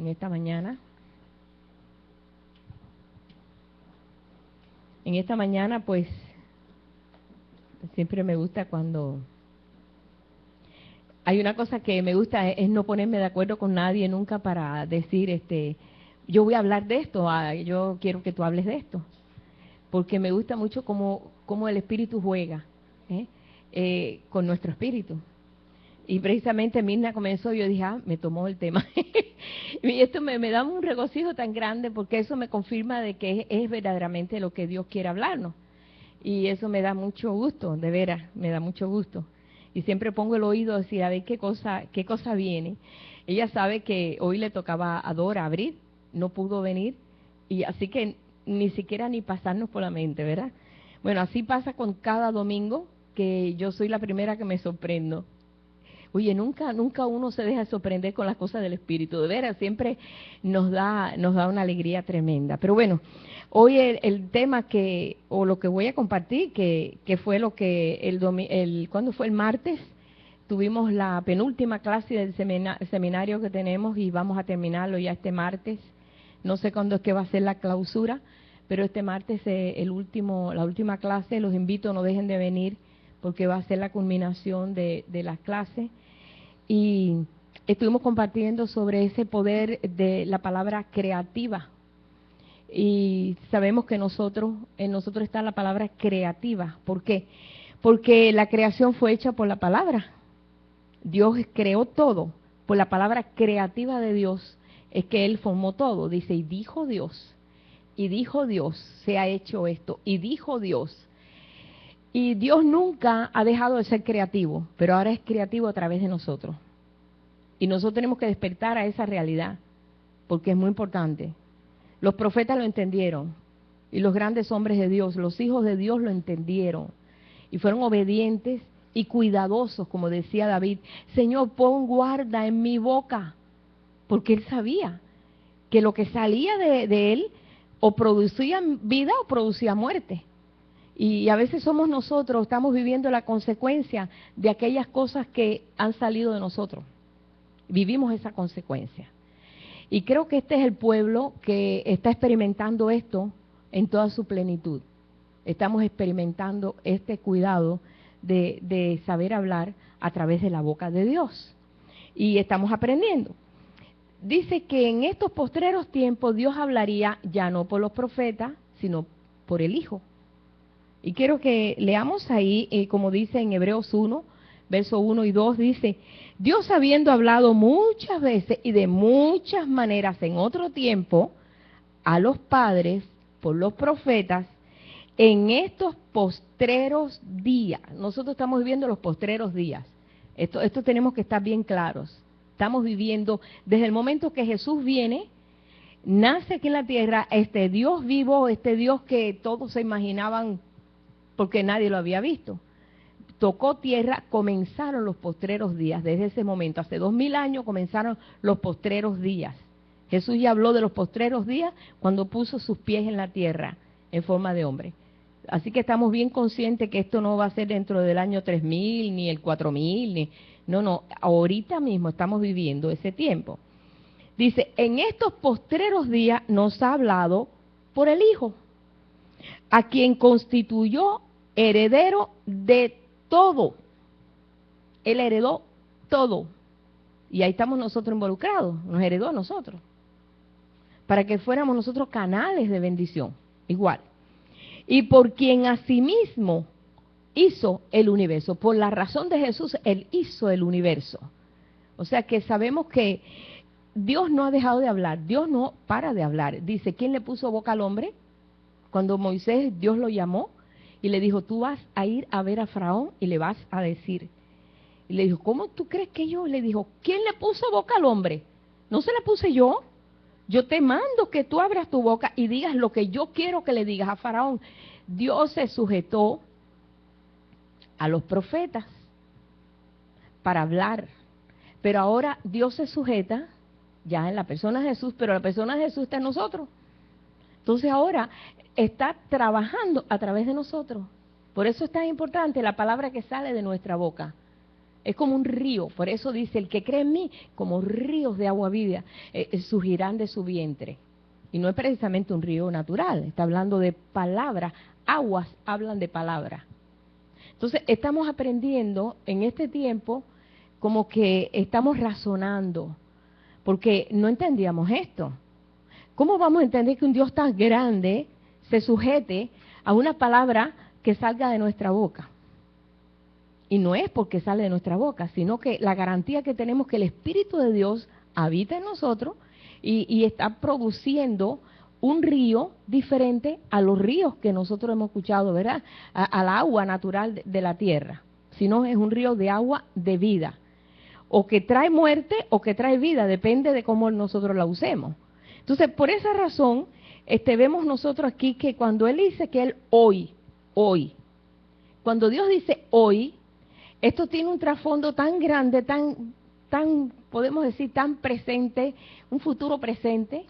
en esta mañana. En esta mañana, pues, siempre me gusta cuando... Hay una cosa que me gusta, es no ponerme de acuerdo con nadie nunca para decir, yo voy a hablar de esto, yo quiero que tú hables de esto. Porque me gusta mucho cómo el espíritu juega con nuestro espíritu. Y precisamente Mirna comenzó, yo dije, me tomó el tema. Y esto me da un regocijo tan grande porque eso me confirma de que es verdaderamente lo que Dios quiere hablarnos. Y eso me da mucho gusto, de veras, me da mucho gusto. Y siempre pongo el oído a decir, a ver qué cosa viene. Ella sabe que hoy le tocaba a Dora abrir, no pudo venir, y así que ni siquiera ni pasarnos por la mente, ¿verdad? Bueno, así pasa con cada domingo, que yo soy la primera que me sorprendo. Oye, nunca uno se deja sorprender con las cosas del Espíritu, de veras, siempre nos da una alegría tremenda. Pero bueno, hoy el tema o lo que voy a compartir, que fue lo que ¿cuándo fue? El martes, tuvimos la penúltima clase del seminario que tenemos y vamos a terminarlo ya este martes. No sé cuándo es que va a ser la clausura, pero este martes la última clase, los invito, no dejen de venir, porque va a ser la culminación de las clases. Y estuvimos compartiendo sobre ese poder de la palabra creativa. Y sabemos que en nosotros está la palabra creativa. ¿Por qué? Porque la creación fue hecha por la palabra. Dios creó todo. Por la palabra creativa de Dios es que Él formó todo. Dice, y dijo Dios, se ha hecho esto, y dijo Dios. Y Dios nunca ha dejado de ser creativo, pero ahora es creativo a través de nosotros. Y nosotros tenemos que despertar a esa realidad, porque es muy importante. Los profetas lo entendieron, y los grandes hombres de Dios, los hijos de Dios lo entendieron, y fueron obedientes y cuidadosos, como decía David. Señor, pon guarda en mi boca, porque él sabía que lo que salía de él o producía vida o producía muerte. Y a veces somos nosotros, estamos viviendo la consecuencia de aquellas cosas que han salido de nosotros. Vivimos esa consecuencia. Y creo que este es el pueblo que está experimentando esto en toda su plenitud. Estamos experimentando este cuidado de saber hablar a través de la boca de Dios. Y estamos aprendiendo. Dice que en estos postreros tiempos Dios hablaría ya no por los profetas, sino por el Hijo. Y quiero que leamos ahí, como dice en Hebreos 1, verso 1 y 2, dice, Dios habiendo hablado muchas veces y de muchas maneras en otro tiempo a los padres por los profetas, en estos postreros días, nosotros estamos viviendo los postreros días, esto tenemos que estar bien claros, estamos viviendo desde el momento que Jesús viene, nace aquí en la tierra, este Dios vivo, este Dios que todos se imaginaban porque nadie lo había visto. Tocó tierra, comenzaron los postreros días, desde ese momento, hace 2000 años comenzaron los postreros días. Jesús ya habló de los postreros días cuando puso sus pies en la tierra en forma de hombre. Así que estamos bien conscientes que esto no va a ser dentro del año 3000, ni el 4000, no, ahorita mismo estamos viviendo ese tiempo. Dice, en estos postreros días nos ha hablado por el Hijo, a quien constituyó heredero de todo. Él heredó todo. Y ahí estamos nosotros involucrados, nos heredó a nosotros. Para que fuéramos nosotros canales de bendición, igual. Y por quien asimismo hizo el universo. Por la razón de Jesús, Él hizo el universo. O sea que sabemos que Dios no ha dejado de hablar, Dios no para de hablar. Dice, ¿quién le puso boca al hombre? Cuando Moisés, Dios lo llamó y le dijo, tú vas a ir a ver a Faraón y le vas a decir. Y le dijo, ¿cómo tú crees que yo? Le dijo, ¿quién le puso boca al hombre? ¿No se la puse yo? Yo te mando que tú abras tu boca y digas lo que yo quiero que le digas a Faraón. Dios se sujetó a los profetas para hablar. Pero ahora Dios se sujeta ya en la persona de Jesús, pero la persona de Jesús está en nosotros. Entonces ahora está trabajando a través de nosotros. Por eso es tan importante la palabra que sale de nuestra boca. Es como un río, por eso dice, el que cree en mí, como ríos de agua viva, surgirán de su vientre. Y no es precisamente un río natural, está hablando de palabras, aguas hablan de palabras. Entonces, estamos aprendiendo en este tiempo como que estamos razonando, porque no entendíamos esto. ¿Cómo vamos a entender que un Dios tan grande se sujete a una palabra que salga de nuestra boca? Y no es porque sale de nuestra boca, sino que la garantía que tenemos que el Espíritu de Dios habita en nosotros y está produciendo un río diferente a los ríos que nosotros hemos escuchado, ¿verdad? Al agua natural de la tierra, sino es un río de agua de vida, o que trae muerte o que trae vida, depende de cómo nosotros la usemos. Entonces, por esa razón, vemos nosotros aquí que cuando Él dice que Él hoy, cuando Dios dice hoy, esto tiene un trasfondo tan grande, tan, podemos decir, tan presente, un futuro presente,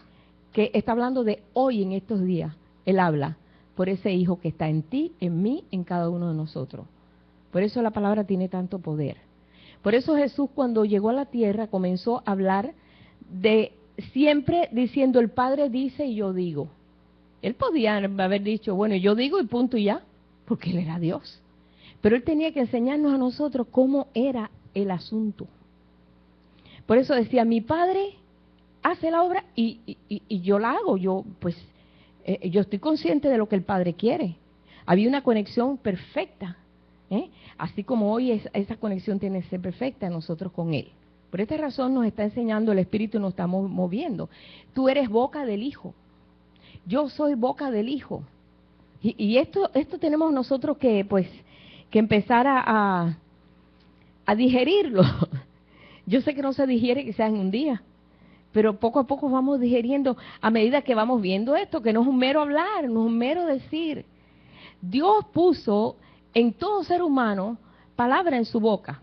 que está hablando de hoy en estos días. Él habla por ese Hijo que está en ti, en mí, en cada uno de nosotros. Por eso la palabra tiene tanto poder. Por eso Jesús, cuando llegó a la tierra, comenzó a hablar de siempre diciendo, el Padre dice y yo digo. Él podía haber dicho, bueno, yo digo y punto y ya, porque Él era Dios. Pero Él tenía que enseñarnos a nosotros cómo era el asunto. Por eso decía, mi Padre hace la obra y yo la hago. Yo estoy consciente de lo que el Padre quiere. Había una conexión perfecta. Así como hoy esa conexión tiene que ser perfecta nosotros con Él. Por esta razón nos está enseñando el Espíritu, nos está moviendo. Tú eres boca del Hijo. Yo soy boca del Hijo. Y esto tenemos nosotros que empezar a digerirlo. Yo sé que no se digiere que sea en un día, pero poco a poco vamos digeriendo a medida que vamos viendo esto, que no es un mero hablar, no es un mero decir. Dios puso en todo ser humano palabra en su boca,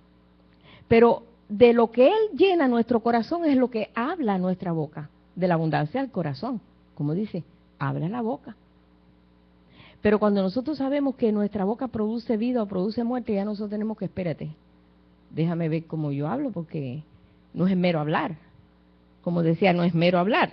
pero de lo que Él llena nuestro corazón es lo que habla nuestra boca, de la abundancia del corazón, como dice, habla la boca. Pero cuando nosotros sabemos que nuestra boca produce vida o produce muerte, ya nosotros tenemos que, espérate, déjame ver cómo yo hablo, porque no es mero hablar. Como decía, no es mero hablar.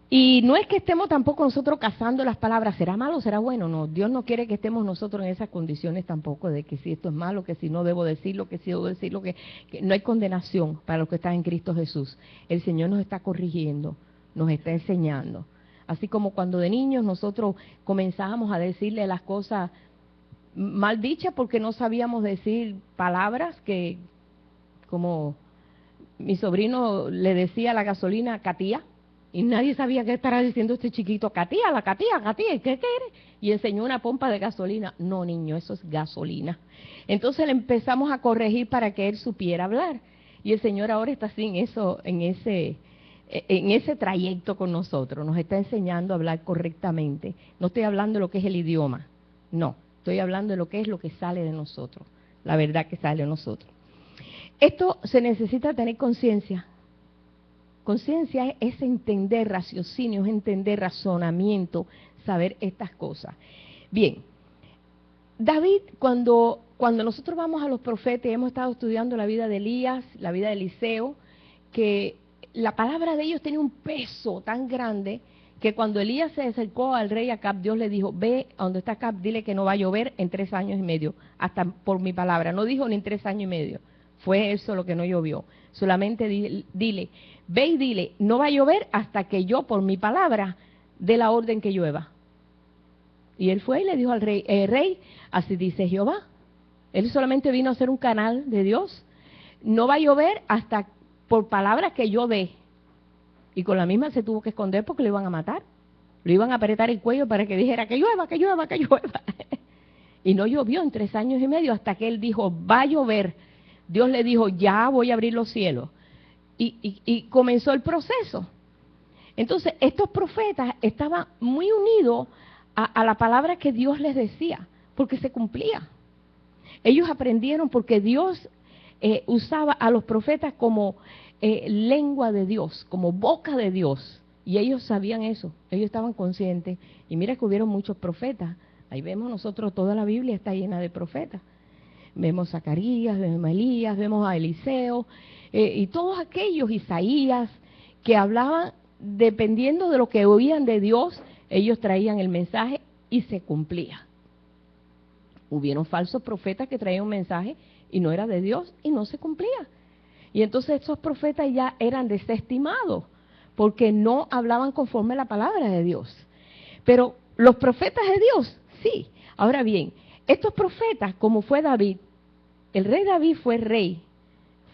Y no es que estemos tampoco nosotros cazando las palabras, ¿será malo o será bueno? No, Dios no quiere que estemos nosotros en esas condiciones tampoco, de que si esto es malo, que si no debo decirlo, que si debo decirlo, que no hay condenación para los que están en Cristo Jesús. El Señor nos está corrigiendo, nos está enseñando. Así como cuando de niños nosotros comenzábamos a decirle las cosas mal dichas porque no sabíamos decir palabras que, como mi sobrino le decía a la gasolina Catía, y nadie sabía qué estará diciendo este chiquito, Catía, la Catía, ¿qué quiere? Y enseñó una pompa de gasolina. No, niño, eso es gasolina. Entonces le empezamos a corregir para que él supiera hablar. Y el Señor ahora está así en ese trayecto con nosotros, nos está enseñando a hablar correctamente. No estoy hablando de lo que es el idioma, no, estoy hablando de lo que es lo que sale de nosotros, la verdad que sale de nosotros. Esto se necesita tener conciencia. Conciencia es entender raciocinio, es entender razonamiento, saber estas cosas. Bien, David, cuando nosotros vamos a los profetas, hemos estado estudiando la vida de Elías, la vida de Eliseo, que la palabra de ellos tenía un peso tan grande que cuando Elías se acercó al rey Acab, Dios le dijo, ve a donde está Acab, dile que no va a llover en 3 años y medio, hasta por mi palabra. No dijo ni en 3 años y medio, fue eso lo que no llovió. Solamente dile, ve y dile, no va a llover hasta que yo por mi palabra dé la orden que llueva. Y él fue y le dijo al rey, rey, así dice Jehová. Él solamente vino a ser un canal de Dios. No va a llover hasta por palabras que yo dé. Y con la misma se tuvo que esconder porque lo iban a matar. Lo iban a apretar el cuello para que dijera que llueva, que llueva, que llueva. Y no llovió en 3 años y medio hasta que él dijo, va a llover. Dios le dijo, ya voy a abrir los cielos. Y comenzó el proceso. Entonces, estos profetas estaban muy unidos a la palabra que Dios les decía, porque se cumplía. Ellos aprendieron porque Dios usaba a los profetas como lengua de Dios, como boca de Dios. Y ellos sabían eso, ellos estaban conscientes. Y mira que hubieron muchos profetas. Ahí vemos nosotros, toda la Biblia está llena de profetas. Vemos a Zacarías, vemos a Elías, vemos a Eliseo, y todos aquellos, Isaías, que hablaban dependiendo de lo que oían de Dios, ellos traían el mensaje y se cumplía. Hubieron falsos profetas que traían un mensaje y no era de Dios y no se cumplía. Y entonces esos profetas ya eran desestimados porque no hablaban conforme a la palabra de Dios. Pero los profetas de Dios, sí. Ahora bien, estos profetas, como fue David, el rey David fue rey,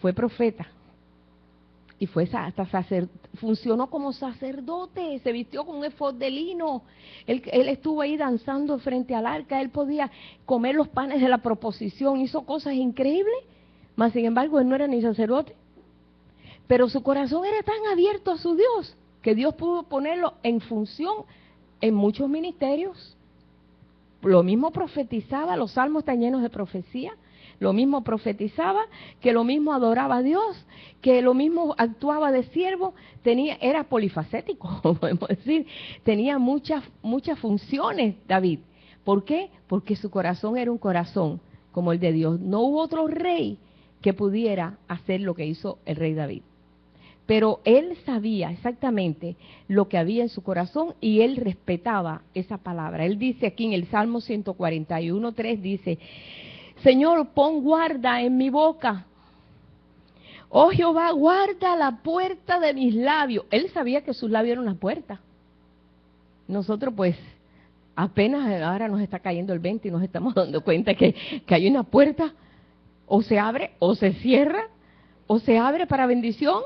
fue profeta y fue hasta funcionó como sacerdote, se vistió con un efod de lino, él estuvo ahí danzando frente al arca, él podía comer los panes de la proposición, hizo cosas increíbles, mas sin embargo él no era ni sacerdote, pero su corazón era tan abierto a su Dios, que Dios pudo ponerlo en función en muchos ministerios. Lo mismo profetizaba, los salmos están llenos de profecía, lo mismo profetizaba, que lo mismo adoraba a Dios, que lo mismo actuaba de siervo, era polifacético, podemos decir, tenía muchas funciones David. ¿Por qué? Porque su corazón era un corazón como el de Dios. No hubo otro rey que pudiera hacer lo que hizo el rey David. Pero él sabía exactamente lo que había en su corazón y él respetaba esa palabra. Él dice aquí en el Salmo 141:3, dice: Señor, pon guarda en mi boca. Oh Jehová, guarda la puerta de mis labios. Él sabía que sus labios eran una puerta. Nosotros pues apenas ahora nos está cayendo el 20 y nos estamos dando cuenta que hay una puerta, o se abre o se cierra, o se abre para bendición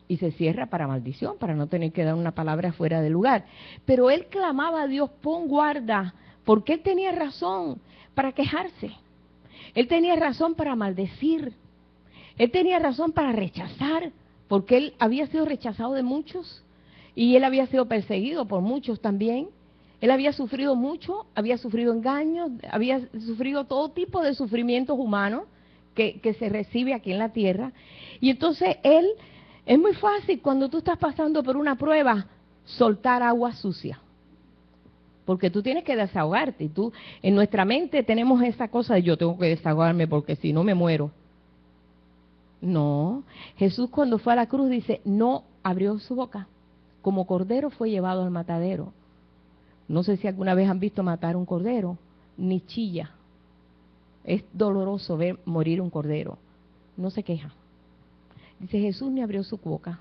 y se cierra para maldición, para no tener que dar una palabra fuera de lugar. Pero él clamaba a Dios, pon guarda, porque él tenía razón para quejarse. Él tenía razón para maldecir. Él tenía razón para rechazar, porque él había sido rechazado de muchos y él había sido perseguido por muchos también. Él había sufrido mucho, había sufrido engaños, había sufrido todo tipo de sufrimientos humanos que se recibe aquí en la tierra. Y entonces es muy fácil cuando tú estás pasando por una prueba soltar agua sucia. Porque tú tienes que desahogarte. Y tú, en nuestra mente tenemos esa cosa de yo tengo que desahogarme porque si no me muero. No, Jesús cuando fue a la cruz dice, no abrió su boca. Como cordero fue llevado al matadero. No sé si alguna vez han visto matar un cordero, ni chilla. Es doloroso ver morir un cordero. No se queja. Dice, Jesús ni abrió su boca.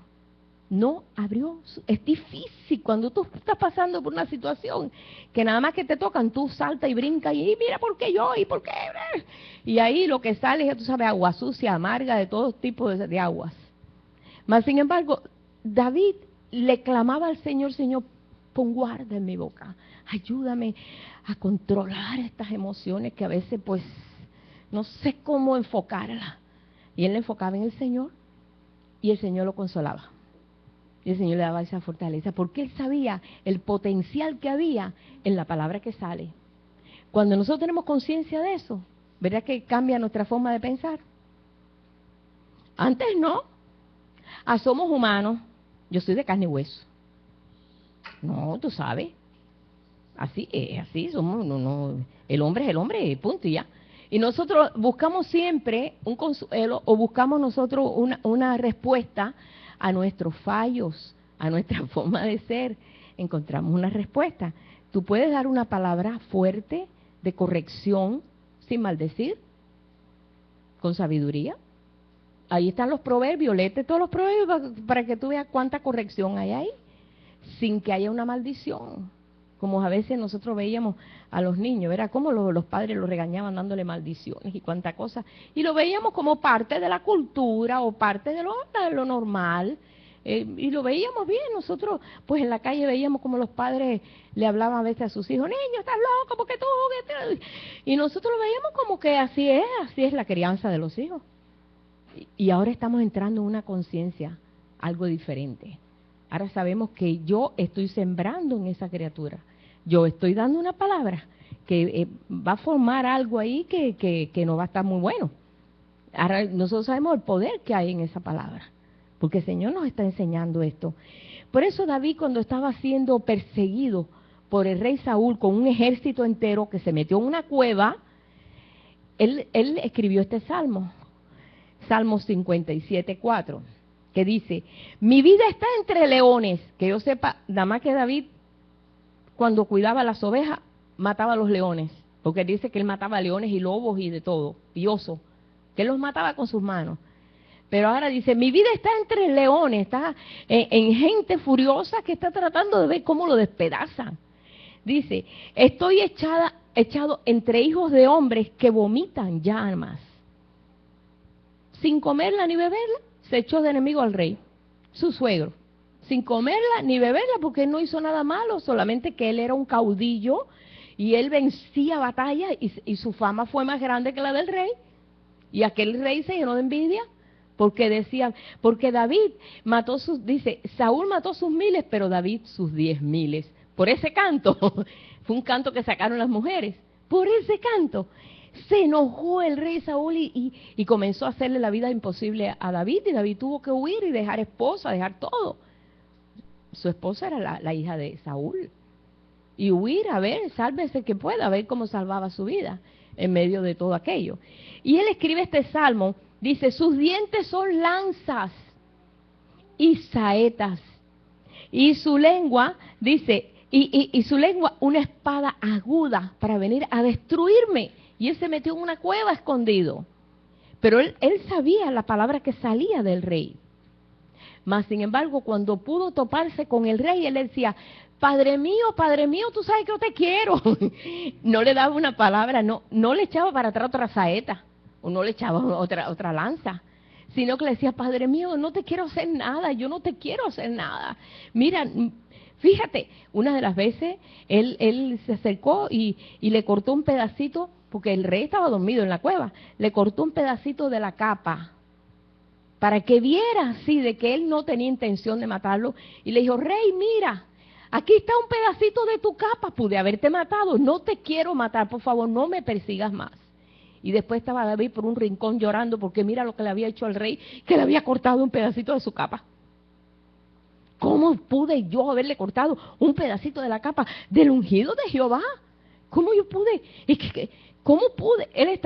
No abrió, es difícil cuando tú estás pasando por una situación que nada más que te tocan, tú saltas y brincas y mira por qué yo y por qué. Y ahí lo que sale es, tú sabes, agua sucia, amarga, de todo tipo de aguas. Mas sin embargo, David le clamaba al Señor, Señor, pon guarda en mi boca, ayúdame a controlar estas emociones que a veces pues no sé cómo enfocarlas. Y él le enfocaba en el Señor y el Señor lo consolaba. Y el Señor le daba esa fortaleza, porque él sabía el potencial que había en la palabra que sale. Cuando nosotros tenemos conciencia de eso, ¿verdad que cambia nuestra forma de pensar? Antes no. Somos humanos. Yo soy de carne y hueso. No, tú sabes. Así es, así somos. No, el hombre es el hombre, punto y ya. Y nosotros buscamos siempre un consuelo o buscamos nosotros una respuesta a nuestros fallos, a nuestra forma de ser. Encontramos una respuesta. Tú puedes dar una palabra fuerte de corrección sin maldecir, con sabiduría. Ahí están los proverbios, léete todos los proverbios para que tú veas cuánta corrección hay ahí, sin que haya una maldición. Como a veces nosotros veíamos a los niños, ¿verdad? Cómo los padres los regañaban dándole maldiciones y cuánta cosa. Y lo veíamos como parte de la cultura o parte de lo normal. Y lo veíamos bien. Nosotros, pues en la calle veíamos como los padres le hablaban a veces a sus hijos, niño, estás loco, porque tú... Y nosotros lo veíamos como que así es la crianza de los hijos. Y ahora estamos entrando en una conciencia, algo diferente. Ahora sabemos que yo estoy sembrando en esa criatura. Yo estoy dando una palabra que va a formar algo ahí que no va a estar muy bueno. Ahora nosotros sabemos el poder que hay en esa palabra, porque el Señor nos está enseñando esto. Por eso David, cuando estaba siendo perseguido por el rey Saúl con un ejército entero que se metió en una cueva, él escribió este salmo, Salmo 57:4, que dice, mi vida está entre leones, que yo sepa, nada más que David, cuando cuidaba las ovejas, mataba a los leones, porque dice que él mataba leones y lobos y de todo, y osos, que él los mataba con sus manos. Pero ahora dice, mi vida está entre leones, está en gente furiosa que está tratando de ver cómo lo despedazan. Dice, estoy echado entre hijos de hombres que vomitan llamas. Sin comerla ni beberla, se echó de enemigo al rey, su suegro. Sin comerla ni beberla, porque él no hizo nada malo, solamente que él era un caudillo y él vencía batallas y su fama fue más grande que la del rey. Y aquel rey se llenó de envidia. Porque decían, porque David mató dice, Saúl mató sus 1000, pero David sus 10,000. Por ese canto, fue un canto que sacaron las mujeres, por ese canto, se enojó el rey Saúl y comenzó a hacerle la vida imposible a David, y David tuvo que huir y dejar esposa, dejar todo. Su esposa era la hija de Saúl, y huir, a ver, sálvese que pueda, a ver cómo salvaba su vida en medio de todo aquello. Y él escribe este salmo. Dice, sus dientes son lanzas y saetas. Y su lengua, dice, y su lengua una espada aguda para venir a destruirme. Y él se metió en una cueva escondido. Pero él sabía la palabra que salía del rey. Mas, sin embargo, cuando pudo toparse con el rey, él decía, Padre mío, tú sabes que yo te quiero. No le daba una palabra, no le echaba para atrás otra saeta. O no le echaba otra lanza, sino que le decía, Padre mío, no te quiero hacer nada, yo no te quiero hacer nada. Mira, fíjate, una de las veces él se acercó y le cortó un pedacito, porque el rey estaba dormido en la cueva, le cortó un pedacito de la capa, para que viera así de que él no tenía intención de matarlo, y le dijo, rey, mira, aquí está un pedacito de tu capa, pude haberte matado, no te quiero matar, por favor, no me persigas más. Y después estaba David por un rincón llorando porque mira lo que le había hecho al rey, que le había cortado un pedacito de su capa. ¿Cómo pude yo haberle cortado un pedacito de la capa del ungido de Jehová? ¿Cómo yo pude? ¿Cómo pude? Él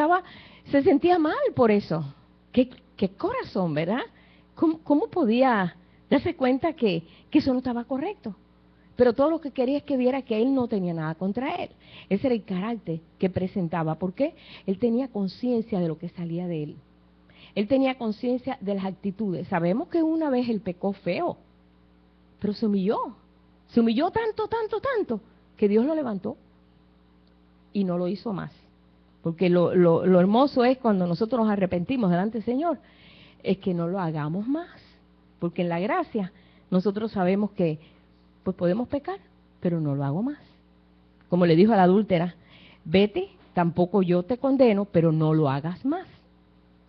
se sentía mal por eso. Qué corazón, ¿verdad? ¿Cómo podía darse cuenta que eso no estaba correcto? Pero todo lo que quería es que viera que él no tenía nada contra él. Ese era el carácter que presentaba. ¿Por qué? Él tenía conciencia de lo que salía de él. Él tenía conciencia de las actitudes. Sabemos que una vez él pecó feo, pero se humilló. Se humilló tanto, que Dios lo levantó y no lo hizo más. Porque lo hermoso es cuando nosotros nos arrepentimos delante del Señor, es que no lo hagamos más. Porque en la gracia nosotros sabemos que pues podemos pecar, pero no lo hago más. Como le dijo a la adúltera, vete, tampoco yo te condeno, pero no lo hagas más.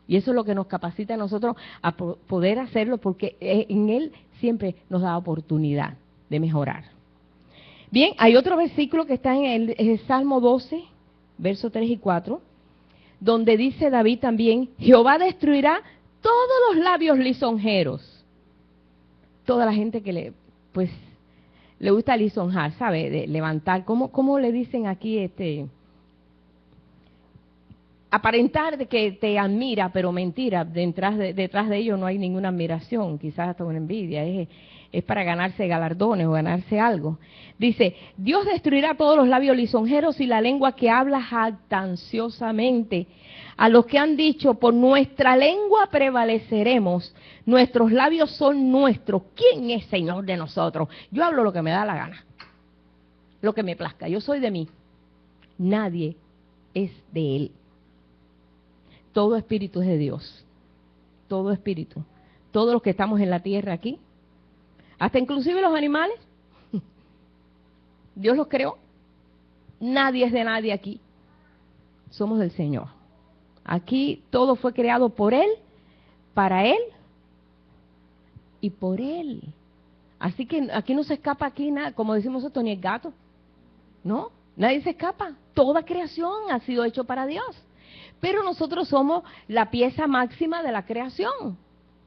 Y eso es lo que nos capacita a nosotros a poder hacerlo, porque en Él siempre nos da oportunidad de mejorar. Bien, hay otro versículo que está en el Salmo 12, versos 3 y 4, donde dice David también, Jehová destruirá todos los labios lisonjeros. Toda la gente que le gusta lisonjar, ¿sabe? De levantar, ¿cómo le dicen aquí? Aparentar de que te admira, pero mentira, detrás de ello no hay ninguna admiración, quizás hasta una envidia, es para ganarse galardones o ganarse algo. Dice, Dios destruirá todos los labios lisonjeros y la lengua que habla jactanciosamente. A los que han dicho, por nuestra lengua prevaleceremos, nuestros labios son nuestros. ¿Quién es Señor de nosotros? Yo hablo lo que me da la gana, lo que me plazca, yo soy de mí. Nadie es de Él. Todo espíritu es de Dios, todo espíritu. Todos los que estamos en la tierra aquí, hasta inclusive los animales, Dios los creó. Nadie es de nadie aquí, somos del Señor. Aquí todo fue creado por Él, para Él y por Él. Así que aquí no se escapa aquí nada, como decimos nosotros, ni el gato. No, nadie se escapa. Toda creación ha sido hecho para Dios. Pero nosotros somos la pieza máxima de la creación.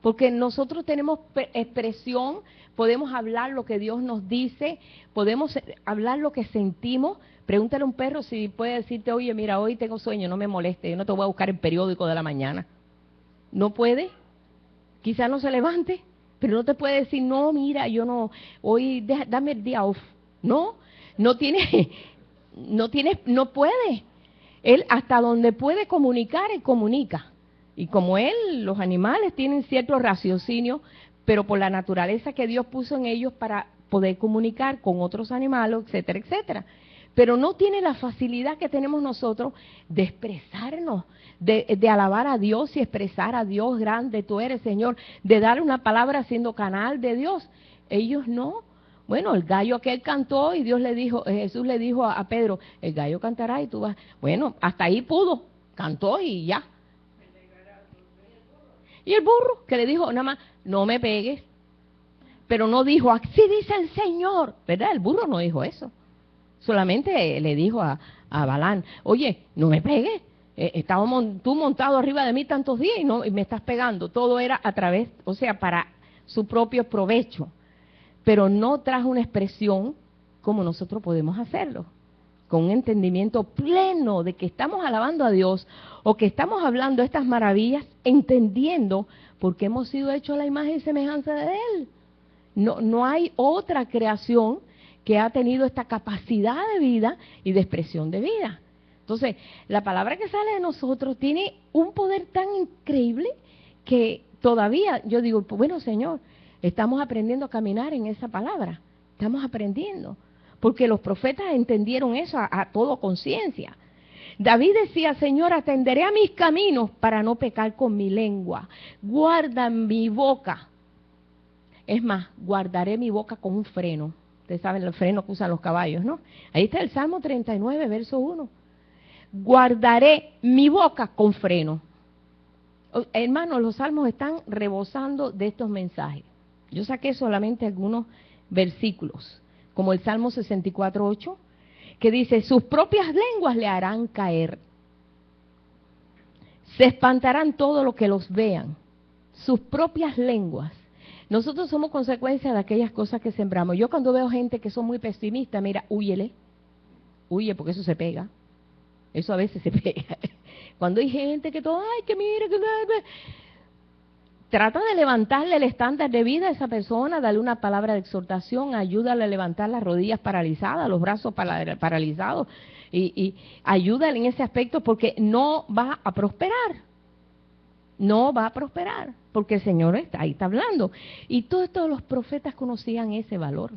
Porque nosotros tenemos expresión, podemos hablar lo que Dios nos dice, podemos hablar lo que sentimos. Pregúntale a un perro si puede decirte, oye, mira, hoy tengo sueño, no me moleste, yo no te voy a buscar el periódico de la mañana. ¿No puede? Quizás no se levante, pero no te puede decir, no, mira, yo no, hoy dame el día off. No, no tiene, no puede. Él hasta donde puede comunicar, él comunica. Y como él, los animales tienen cierto raciocinio, pero por la naturaleza que Dios puso en ellos para poder comunicar con otros animales, etcétera, etcétera. Pero no tiene la facilidad que tenemos nosotros de expresarnos, de alabar a Dios y expresar a Dios, grande tú eres, Señor, de dar una palabra siendo canal de Dios. Ellos no. Bueno, el gallo aquel cantó y Dios le dijo, Jesús le dijo a Pedro, el gallo cantará y tú vas. Bueno, hasta ahí pudo, cantó y ya. Y el burro que le dijo, nada más, no me pegues. Pero no dijo, así dice el Señor, ¿verdad? El burro no dijo eso. Solamente le dijo a Balán, oye, no me pegues. Estábamos tú montado arriba de mí tantos días y me estás pegando. Todo era a través, o sea, para su propio provecho. Pero no trajo una expresión como nosotros podemos hacerlo, con un entendimiento pleno de que estamos alabando a Dios o que estamos hablando estas maravillas, entendiendo por qué hemos sido hechos a la imagen y semejanza de Él. No hay otra creación que ha tenido esta capacidad de vida y de expresión de vida. Entonces, la palabra que sale de nosotros tiene un poder tan increíble que todavía yo digo, bueno, Señor, estamos aprendiendo a caminar en esa palabra, estamos aprendiendo, porque los profetas entendieron eso a todo conciencia. David decía, Señor, atenderé a mis caminos para no pecar con mi lengua, guarda mi boca. Es más, guardaré mi boca con un freno. Ustedes saben el freno que usan los caballos, ¿no? Ahí está el Salmo 39, verso 1. Guardaré mi boca con freno. Hermanos, los salmos están rebosando de estos mensajes. Yo saqué solamente algunos versículos, como el Salmo 64:8, que dice, sus propias lenguas le harán caer. Se espantarán todos los que los vean. Sus propias lenguas. Nosotros somos consecuencia de aquellas cosas que sembramos. Yo cuando veo gente que son muy pesimistas, mira, húyele. Huye porque eso se pega. Eso a veces se pega. Cuando hay gente que todo, ay, que mire, que trata de levantarle el estándar de vida a esa persona, darle una palabra de exhortación, ayúdale a levantar las rodillas paralizadas, los brazos paralizados, y ayúdale en ese aspecto porque no va a prosperar. No va a prosperar, porque el Señor ahí está hablando. Y todos los profetas conocían ese valor.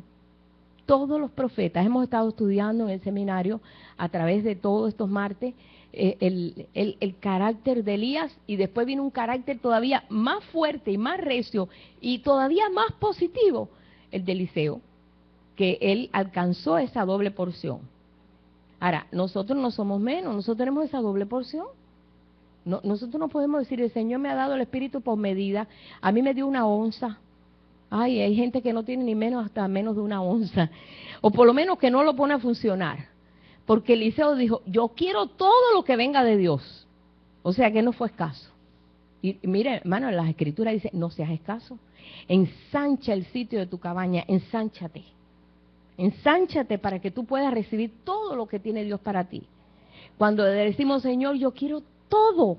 Todos los profetas. Hemos estado estudiando en el seminario a través de todos estos martes el carácter de Elías, y después viene un carácter todavía más fuerte y más recio y todavía más positivo, el de Eliseo, que él alcanzó esa doble porción. Ahora, nosotros no somos menos, nosotros tenemos esa doble porción. No, nosotros no podemos decir, el Señor me ha dado el Espíritu por medida, a mí me dio una onza. Ay, hay gente que no tiene ni menos, hasta menos de una onza, o por lo menos que no lo pone a funcionar, porque Eliseo dijo, yo quiero todo lo que venga de Dios, o sea que no fue escaso. Y mire, hermano, en las Escrituras dice, no seas escaso, ensancha el sitio de tu cabaña, ensánchate para que tú puedas recibir todo lo que tiene Dios para ti. Cuando decimos, Señor, yo quiero todo.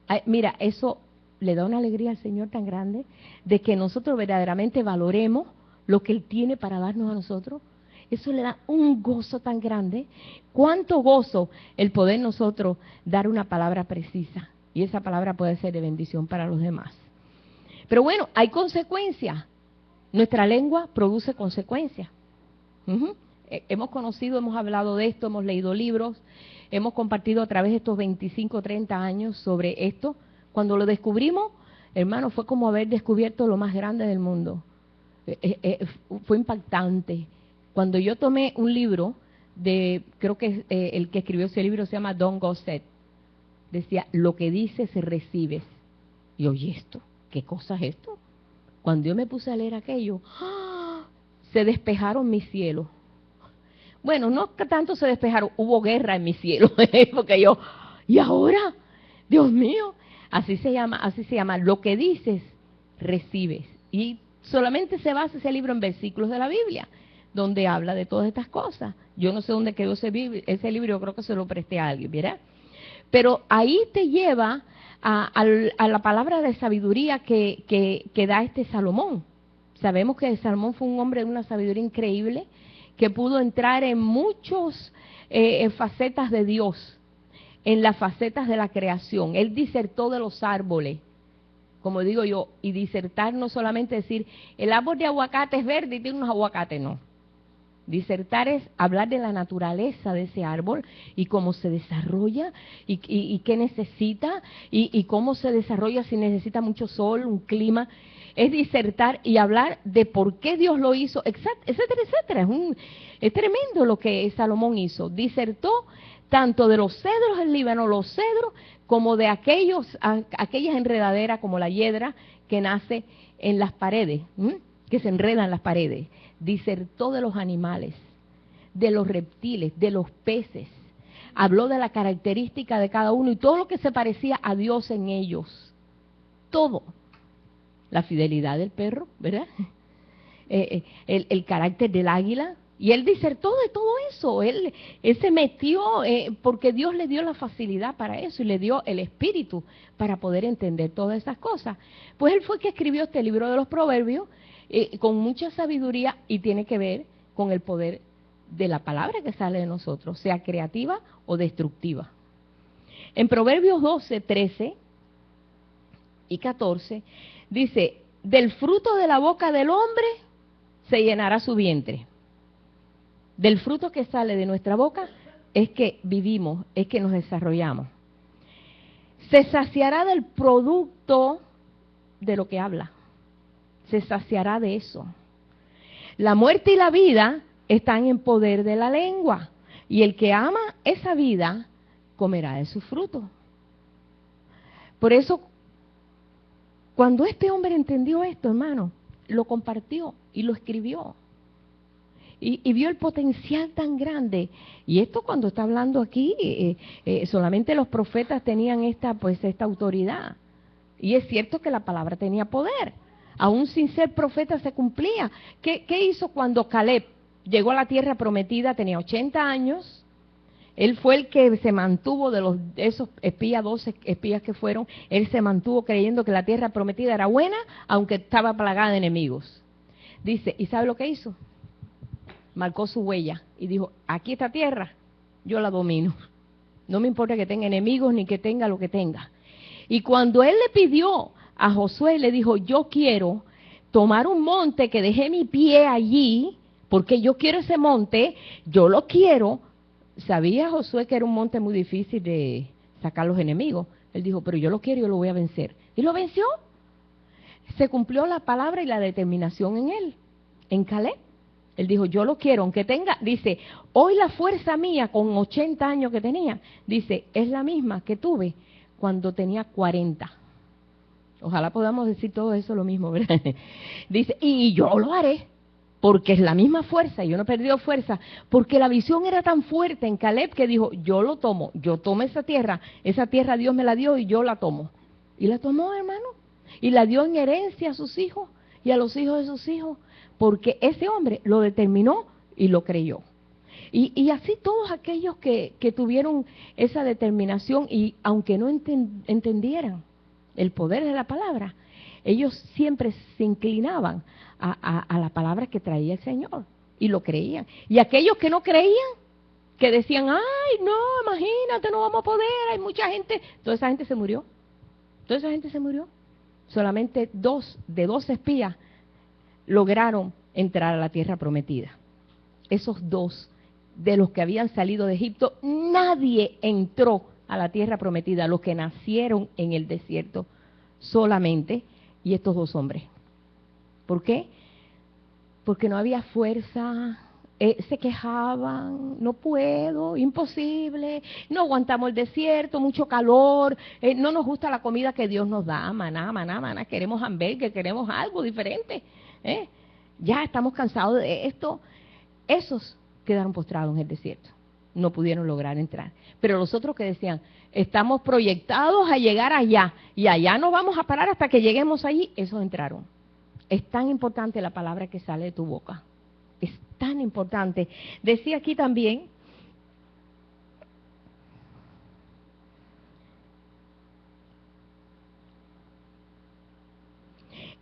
Ay, mira, eso le da una alegría al Señor tan grande de que nosotros verdaderamente valoremos lo que Él tiene para darnos a nosotros. Eso le da un gozo tan grande. Cuánto gozo el poder nosotros dar una palabra precisa. Y esa palabra puede ser de bendición para los demás. Pero bueno, hay consecuencias. Nuestra lengua produce consecuencias. Hemos conocido, hemos hablado de esto, hemos leído libros, hemos compartido a través de estos 25 o 30 años sobre esto. Cuando lo descubrimos, hermano, fue como haber descubierto lo más grande del mundo. Fue impactante. Cuando yo tomé un libro creo que el que escribió ese libro se llama Don Gossett, decía, lo que dices recibes. Y oye esto, ¿qué cosa es esto? Cuando yo me puse a leer aquello, ¡ah!, se despejaron mis cielos. Bueno, no tanto se despejaron, hubo guerra en mi cielo, porque yo, ¿y ahora? Dios mío, así se llama, lo que dices recibes. Y solamente se basa ese libro en versículos de la Biblia, donde habla de todas estas cosas. Yo no sé dónde quedó ese libro, yo creo que se lo presté a alguien, ¿verdad? Pero ahí te lleva a la palabra de sabiduría que da este Salomón. Sabemos que Salomón fue un hombre de una sabiduría increíble, que pudo entrar en muchas facetas de Dios, en las facetas de la creación. Él disertó de los árboles, como digo yo, y disertar no solamente decir, el árbol de aguacate es verde y tiene unos aguacates, no. Disertar es hablar de la naturaleza de ese árbol y cómo se desarrolla y qué necesita y cómo se desarrolla si necesita mucho sol, un clima. Es disertar y hablar de por qué Dios lo hizo, etcétera, etcétera. Es tremendo lo que Salomón hizo. Disertó tanto de los cedros del Líbano, los cedros, como de aquellas enredaderas como la hiedra que nace en las paredes, que se enreda en las paredes. Disertó de los animales, de los reptiles, de los peces. Habló de la característica de cada uno y todo lo que se parecía a Dios en ellos. Todo. La fidelidad del perro, ¿verdad? El carácter del águila. Y él disertó de todo eso. Él se metió porque Dios le dio la facilidad para eso y le dio el espíritu para poder entender todas esas cosas. Pues él fue que escribió este libro de los Proverbios con mucha sabiduría y tiene que ver con el poder de la palabra que sale de nosotros, sea creativa o destructiva. En Proverbios 12, 13 y 14 dice, del fruto de la boca del hombre se llenará su vientre. Del fruto que sale de nuestra boca es que vivimos, es que nos desarrollamos. Se saciará del producto de lo que habla. Se saciará de eso. La muerte y la vida están en poder de la lengua. Y el que ama esa vida comerá de su fruto. Por eso, cuando este hombre entendió esto, hermano, lo compartió y lo escribió. Y vio el potencial tan grande. Y esto cuando está hablando aquí, solamente los profetas tenían esta autoridad. Y es cierto que la palabra tenía poder. Aún sin ser profeta se cumplía. ¿Qué hizo cuando Caleb llegó a la tierra prometida? Tenía 80 años. Él fue el que se mantuvo de esos espías, 12 espías que fueron. Él se mantuvo creyendo que la tierra prometida era buena, aunque estaba plagada de enemigos. Dice, ¿y sabe lo que hizo? Marcó su huella y dijo, aquí esta tierra, yo la domino. No me importa que tenga enemigos ni que tenga lo que tenga. Y cuando él le pidió a Josué, le dijo, yo quiero tomar un monte que dejé mi pie allí, porque yo quiero ese monte, yo lo quiero. Sabía Josué que era un monte muy difícil de sacar los enemigos. Él dijo, pero yo lo quiero y yo lo voy a vencer. Y lo venció. Se cumplió la palabra y la determinación en él, en Caleb. Él dijo, yo lo quiero, aunque tenga, dice, hoy la fuerza mía con 80 años que tenía, dice, es la misma que tuve cuando tenía 40. Ojalá podamos decir todo eso lo mismo, ¿verdad? Dice, y yo lo haré, porque es la misma fuerza, yo no he perdido fuerza, porque la visión era tan fuerte en Caleb que dijo, yo lo tomo, yo tomo esa tierra Dios me la dio y yo la tomo. Y la tomó, hermano, y la dio en herencia a sus hijos y a los hijos de sus hijos, porque ese hombre lo determinó y lo creyó. Y así todos aquellos que tuvieron esa determinación y aunque no entendieran el poder de la palabra, ellos siempre se inclinaban a la palabra que traía el Señor y lo creían. Y aquellos que no creían, que decían, ay, no, imagínate, no vamos a poder, hay mucha gente, toda esa gente se murió. Toda esa gente se murió. Solamente 2 de 12 espías lograron entrar a la tierra prometida. Esos 2 de los que habían salido de Egipto, nadie entró a la tierra prometida, los que nacieron en el desierto solamente, y estos 2 hombres. ¿Por qué? Porque no había fuerza, se quejaban, no puedo, imposible, no aguantamos el desierto, mucho calor, no nos gusta la comida que Dios nos da, maná, queremos hamburgues, queremos algo diferente, ya estamos cansados de esto. Esos quedaron postrados en el desierto. no pudieron lograr entrar. Pero los otros que decían, estamos proyectados a llegar allá, y allá no vamos a parar hasta que lleguemos allí, esos entraron. Es tan importante la palabra que sale de tu boca. Es tan importante. Decía aquí también,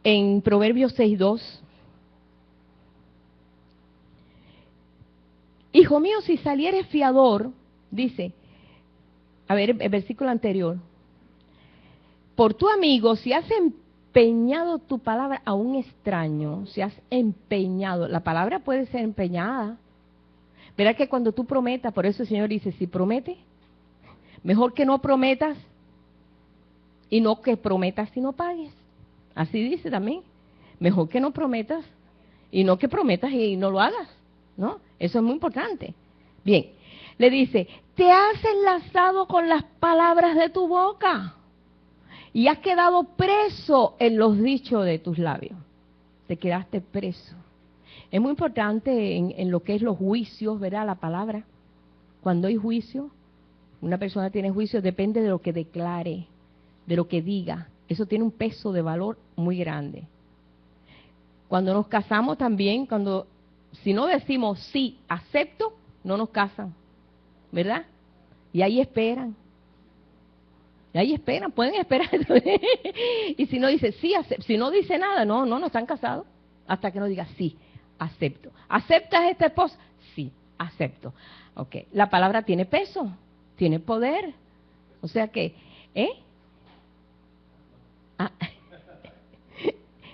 en Proverbios 6:2, hijo mío, si salieres fiador, dice, a ver, el versículo anterior, por tu amigo, si has empeñado tu palabra a un extraño, si has empeñado, la palabra puede ser empeñada. Verá que cuando tú prometas, por eso el Señor dice, si promete, mejor que no prometas y no que prometas y no pagues. Así dice también, mejor que no prometas y no que prometas y no lo hagas, ¿no? Eso es muy importante. Bien, le dice, te has enlazado con las palabras de tu boca y has quedado preso en los dichos de tus labios. Te quedaste preso. Es muy importante en lo que es los juicios, ¿verdad? La palabra. Cuando hay juicio, una persona tiene juicio, depende de lo que declare, de lo que diga. Eso tiene un peso de valor muy grande. Cuando nos casamos también, si no decimos sí, acepto, no nos casan, ¿verdad? Y ahí esperan. Y ahí esperan, pueden esperar. Y si no dice sí, acepto, si no dice nada, no están casados. Hasta que no diga sí, acepto. ¿Aceptas a esta esposa? Sí, acepto. Ok, la palabra tiene peso, tiene poder. O sea que,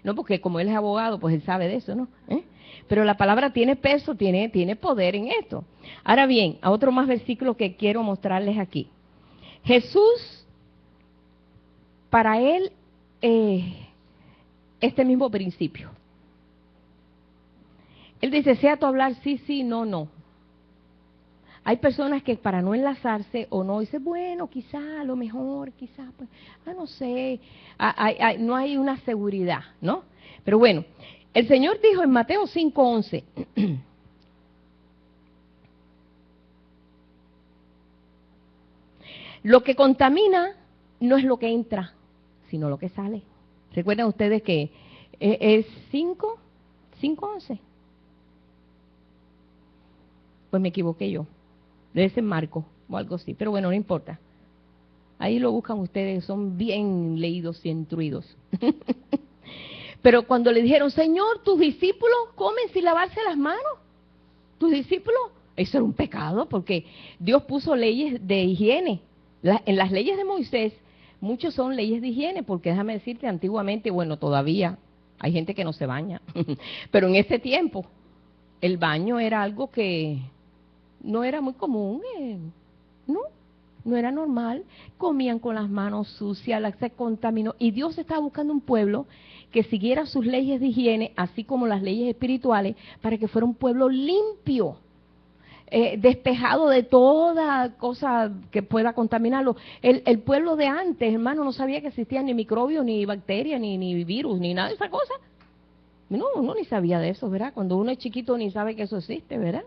no, porque como él es abogado, pues él sabe de eso, ¿no? Pero la palabra tiene peso, tiene poder en esto. Ahora bien, a otro más versículo que quiero mostrarles aquí. Jesús, para él, este mismo principio. Él dice, sea tu hablar sí, sí, no, no. Hay personas que para no enlazarse o no, dice, bueno, quizá, a lo mejor, quizá, pues, no sé, no hay una seguridad, ¿no? Pero bueno, el Señor dijo en Mateo 5:11, lo que contamina no es lo que entra, sino lo que sale. ¿Recuerdan ustedes que es 5:11? Pues me equivoqué yo. Debe ser Marco o algo así, pero bueno, no importa. Ahí lo buscan ustedes, son bien leídos y instruidos. Pero cuando le dijeron, Señor, tus discípulos comen sin lavarse las manos, tus discípulos, eso era un pecado, porque Dios puso leyes de higiene. En las leyes de Moisés, muchos son leyes de higiene, porque déjame decirte, antiguamente, bueno, todavía hay gente que no se baña, pero en ese tiempo el baño era algo que no era muy común, no era normal, comían con las manos sucias, se contaminó, y Dios estaba buscando un pueblo que siguiera sus leyes de higiene, así como las leyes espirituales, para que fuera un pueblo limpio, despejado de toda cosa que pueda contaminarlo. El pueblo de antes, hermano, no sabía que existían ni microbios, ni bacterias, ni virus, ni nada de esa cosa. No, uno ni sabía de eso, ¿verdad? Cuando uno es chiquito ni sabe que eso existe, ¿verdad?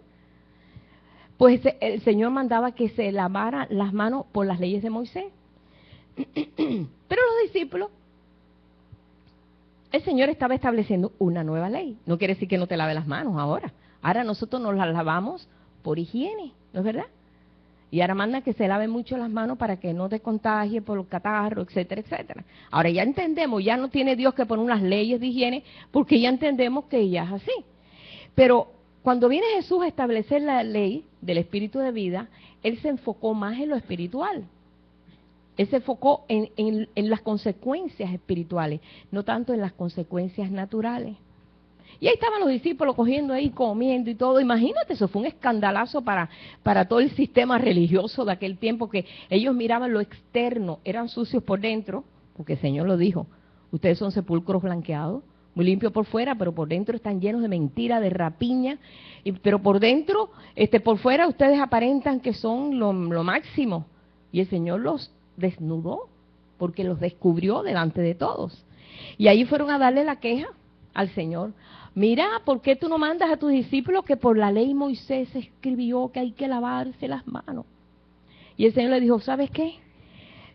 Pues el Señor mandaba que se lavara las manos por las leyes de Moisés. Pero los discípulos, el Señor estaba estableciendo una nueva ley. No quiere decir que no te lave las manos ahora. Ahora nosotros nos las lavamos por higiene, ¿no es verdad? Y ahora manda que se laven mucho las manos para que no te contagie por el catarro, etcétera, etcétera. Ahora ya entendemos, ya no tiene Dios que poner unas leyes de higiene, porque ya entendemos que ya es así. Pero cuando viene Jesús a establecer la ley del espíritu de vida, Él se enfocó más en lo espiritual. Él se enfocó en las consecuencias espirituales, no tanto en las consecuencias naturales. Y ahí estaban los discípulos cogiendo ahí, comiendo y todo. Imagínate, eso fue un escandalazo para todo el sistema religioso de aquel tiempo, que ellos miraban lo externo, eran sucios por dentro, porque el Señor lo dijo, ustedes son sepulcros blanqueados, muy limpios por fuera, pero por dentro están llenos de mentira, de rapiña, pero por dentro, por fuera ustedes aparentan que son lo máximo. Y el Señor los desnudó, porque los descubrió delante de todos. Y ahí fueron a darle la queja al Señor. mira, ¿por qué tú no mandas a tus discípulos que por la ley Moisés escribió que hay que lavarse las manos? Y el Señor le dijo, ¿sabes qué?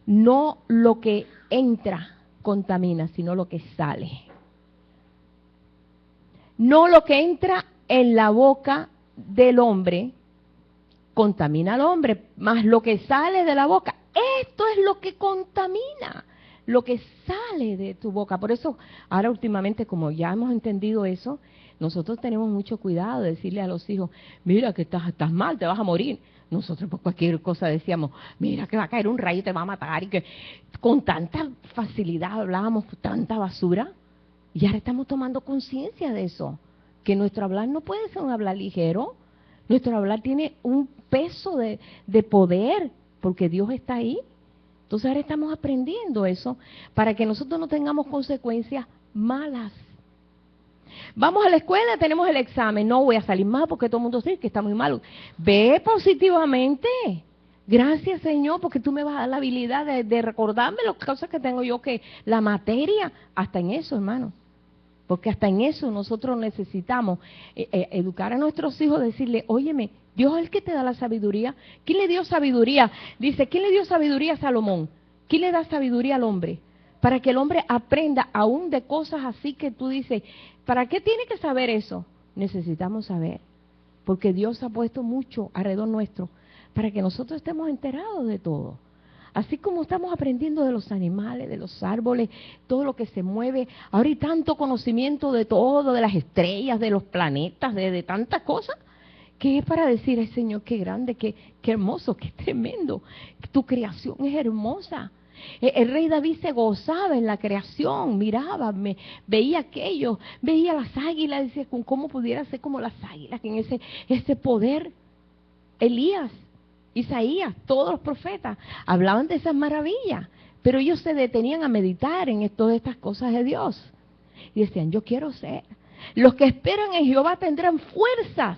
No lo que entra contamina, sino lo que sale. No lo que entra en la boca del hombre contamina al hombre, más lo que sale de la boca, esto es lo que contamina, lo que sale de tu boca. Por eso, ahora últimamente, como ya hemos entendido eso, nosotros tenemos mucho cuidado de decirle a los hijos, mira que estás mal, te vas a morir. Nosotros por cualquier cosa decíamos, mira que va a caer un rayo y te va a matar, y que con tanta facilidad hablábamos tanta basura, y ahora estamos tomando conciencia de eso, que nuestro hablar no puede ser un hablar ligero. Nuestro hablar tiene un peso de poder, porque Dios está ahí. Entonces ahora estamos aprendiendo eso para que nosotros no tengamos consecuencias malas. Vamos a la escuela, tenemos el examen, no voy a salir mal porque todo el mundo dice que está muy malo. Ve positivamente. Gracias, Señor, porque tú me vas a dar la habilidad de recordarme las cosas que tengo yo, que la materia, hasta en eso, hermano. Porque hasta en eso nosotros necesitamos educar a nuestros hijos, decirle, óyeme, Dios es el que te da la sabiduría. ¿Quién le dio sabiduría? Dice, ¿quién le dio sabiduría a Salomón? ¿Quién le da sabiduría al hombre? Para que el hombre aprenda aún de cosas así que tú dices, ¿para qué tiene que saber eso? Necesitamos saber, porque Dios ha puesto mucho alrededor nuestro para que nosotros estemos enterados de todo. Así como estamos aprendiendo de los animales, de los árboles, todo lo que se mueve. Ahora hay tanto conocimiento de todo, de las estrellas, de los planetas, de tantas cosas, que es para decir, ay Señor, qué grande, qué hermoso, qué tremendo. Tu creación es hermosa. El rey David se gozaba en la creación, miraba, veía aquello, veía las águilas, decía, ¿cómo pudiera ser como las águilas en ese poder? Elías, Isaías, todos los profetas hablaban de esas maravillas, pero ellos se detenían a meditar en todas estas cosas de Dios y decían, yo quiero ser. Los que esperan en Jehová tendrán fuerzas,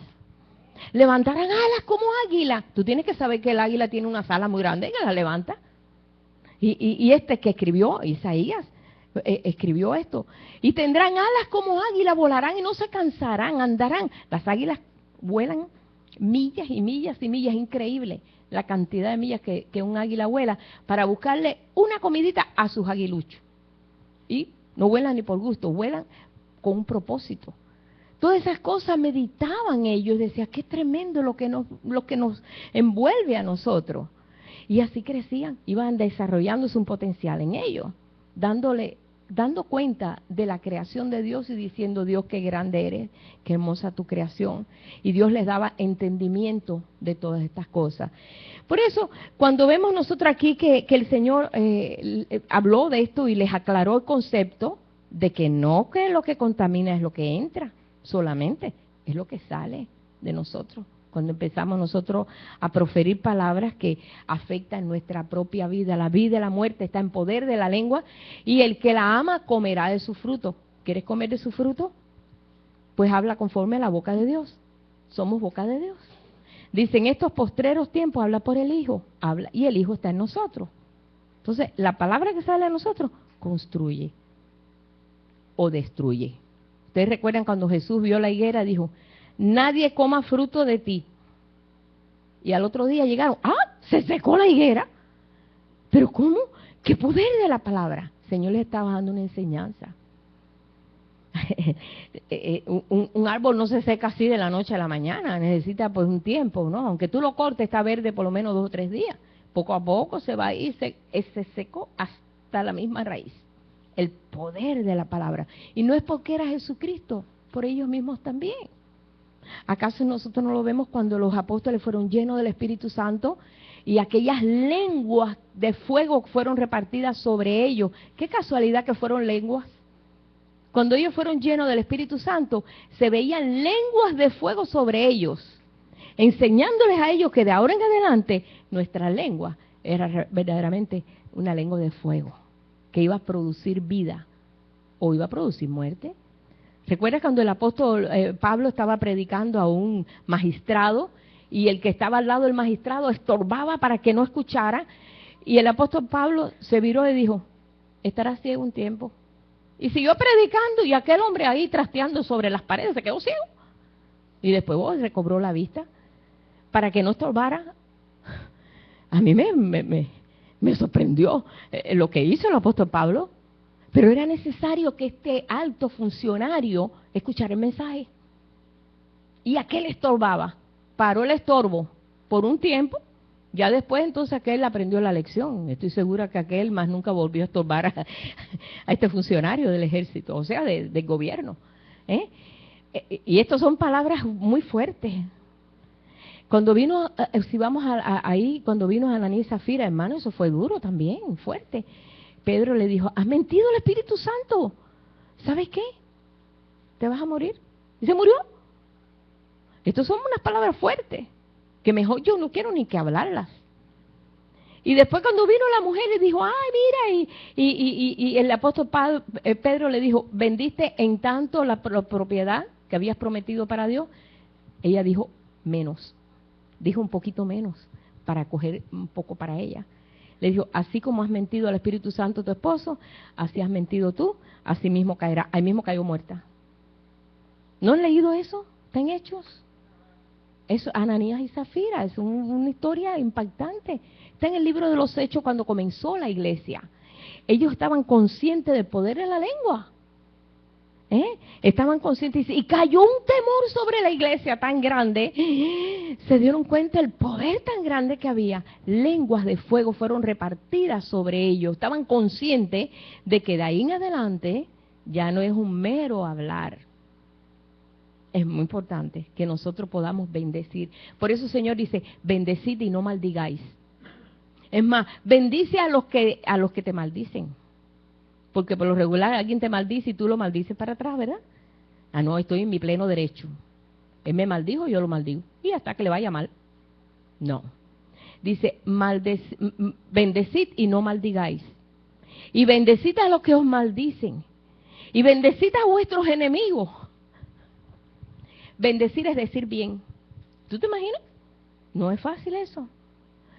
levantarán alas como águila. Tú tienes que saber que el águila tiene unas alas muy grandes que las levanta. Y este que escribió, Isaías, escribió esto. Y tendrán alas como águila, volarán y no se cansarán, andarán. Las águilas vuelan millas y millas y millas, increíble la cantidad de millas que un águila vuela para buscarle una comidita a sus aguiluchos. Y no vuelan ni por gusto, vuelan con un propósito. Todas esas cosas meditaban ellos, decían, qué tremendo lo que nos envuelve a nosotros. Y así crecían, iban desarrollándose un potencial en ellos, dando cuenta de la creación de Dios y diciendo, Dios, qué grande eres, qué hermosa tu creación. Y Dios les daba entendimiento de todas estas cosas. Por eso, cuando vemos nosotros aquí que el Señor habló de esto y les aclaró el concepto de que no que lo que contamina es lo que entra solamente, es lo que sale de nosotros. Cuando empezamos nosotros a proferir palabras que afectan nuestra propia vida. La vida y la muerte está en poder de la lengua y el que la ama comerá de su fruto. ¿Quieres comer de su fruto? Pues habla conforme a la boca de Dios. Somos boca de Dios. Dice, en estos postreros tiempos habla por el Hijo, habla, y el Hijo está en nosotros. Entonces, la palabra que sale a nosotros construye o destruye. Ustedes recuerdan cuando Jesús vio la higuera, dijo, nadie coma fruto de ti. Y al otro día llegaron, se secó la higuera. ¿Pero cómo? ¿Qué poder de la palabra? El Señor les estaba dando una enseñanza. un árbol no se seca así de la noche a la mañana, necesita pues un tiempo, ¿no? Aunque tú lo cortes, está verde por lo menos 2 o 3 días. Poco a poco se va a ir, se secó hasta la misma raíz. El poder de la palabra. Y no es porque era Jesucristo, por ellos mismos también. ¿Acaso nosotros no lo vemos cuando los apóstoles fueron llenos del Espíritu Santo y aquellas lenguas de fuego fueron repartidas sobre ellos? Qué casualidad que fueron lenguas. Cuando ellos fueron llenos del Espíritu Santo, se veían lenguas de fuego sobre ellos, enseñándoles a ellos que de ahora en adelante nuestra lengua era verdaderamente una lengua de fuego, que iba a producir vida o iba a producir muerte. ¿Recuerdas cuando el apóstol Pablo estaba predicando a un magistrado y el que estaba al lado del magistrado estorbaba para que no escuchara? Y el apóstol Pablo se viró y dijo, estará ciego un tiempo Y siguió predicando y aquel hombre ahí trasteando sobre las paredes se quedó ciego. Y después recobró la vista para que no estorbara. A mí me sorprendió lo que hizo el apóstol Pablo, pero era necesario que este alto funcionario escuchara el mensaje. Y aquel estorbaba, paró el estorbo por un tiempo, ya después entonces aquel aprendió la lección. Estoy segura que aquel más nunca volvió a estorbar a este funcionario del ejército, o sea, del gobierno. Y estas son palabras muy fuertes. Cuando vino, si vamos ahí, cuando vino Ananías y Zafira, hermano, eso fue duro también, fuerte. Pedro le dijo, has mentido al Espíritu Santo. ¿Sabes qué? Te vas a morir. Y se murió. Estas son unas palabras fuertes, que mejor yo no quiero ni que hablarlas. Y después cuando vino la mujer le dijo, ay, mira, y el apóstol Pedro le dijo, ¿vendiste en tanto la propiedad que habías prometido para Dios? Ella dijo, menos. Dijo un poquito menos, para coger un poco para ella. Le dijo, así como has mentido al Espíritu Santo tu esposo, así has mentido tú, así mismo caerá. Ahí mismo cayó muerta. ¿No han leído eso? ¿Están hechos? Eso, Ananías y Zafira, es una historia impactante. Está en el libro de los Hechos cuando comenzó la iglesia. Ellos estaban conscientes del poder de la lengua. Estaban conscientes y cayó un temor sobre la iglesia tan grande. Se dieron cuenta del poder tan grande que había. Lenguas de fuego fueron repartidas sobre ellos. Estaban conscientes de que de ahí en adelante ya no es un mero hablar. Es muy importante que nosotros podamos bendecir. Por eso el Señor dice, bendecid y no maldigáis. Es más, bendice a los que te maldicen. Porque por lo regular alguien te maldice y tú lo maldices para atrás, ¿verdad? Ah, no, estoy en mi pleno derecho. Él me maldijo, yo lo maldigo. Y hasta que le vaya mal. No. Dice, bendecid y no maldigáis. Y bendecid a los que os maldicen. Y bendecid a vuestros enemigos. Bendecir es decir bien. ¿Tú te imaginas? No es fácil eso.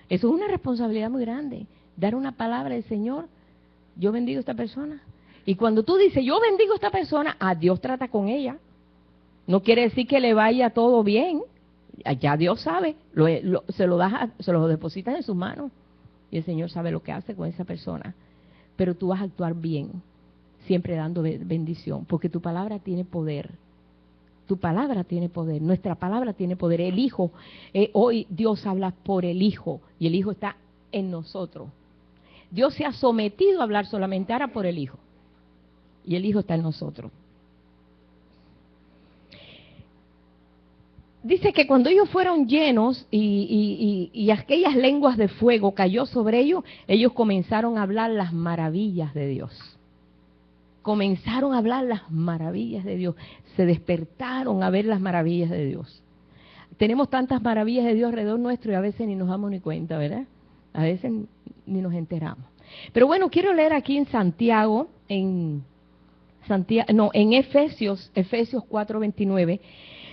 Eso es una responsabilidad muy grande. Dar una palabra del Señor. Yo bendigo a esta persona. Y cuando tú dices, yo bendigo a esta persona, a Dios trata con ella. No quiere decir que le vaya todo bien. Ya Dios sabe. Se lo depositas en sus manos. Y el Señor sabe lo que hace con esa persona. Pero tú vas a actuar bien. Siempre dando bendición. Porque tu palabra tiene poder. Tu palabra tiene poder, nuestra palabra tiene poder. El Hijo, hoy Dios habla por el Hijo y el Hijo está en nosotros. Dios se ha sometido a hablar solamente ahora por el Hijo y el Hijo está en nosotros. Dice que cuando ellos fueron llenos y aquellas lenguas de fuego cayó sobre ellos, ellos comenzaron a hablar las maravillas de Dios. Comenzaron a hablar las maravillas de Dios. Se despertaron a ver las maravillas de Dios. Tenemos tantas maravillas de Dios alrededor nuestro y a veces ni nos damos ni cuenta, ¿verdad? A veces ni nos enteramos. Pero bueno, quiero leer aquí en Santiago, en Efesios 4:29,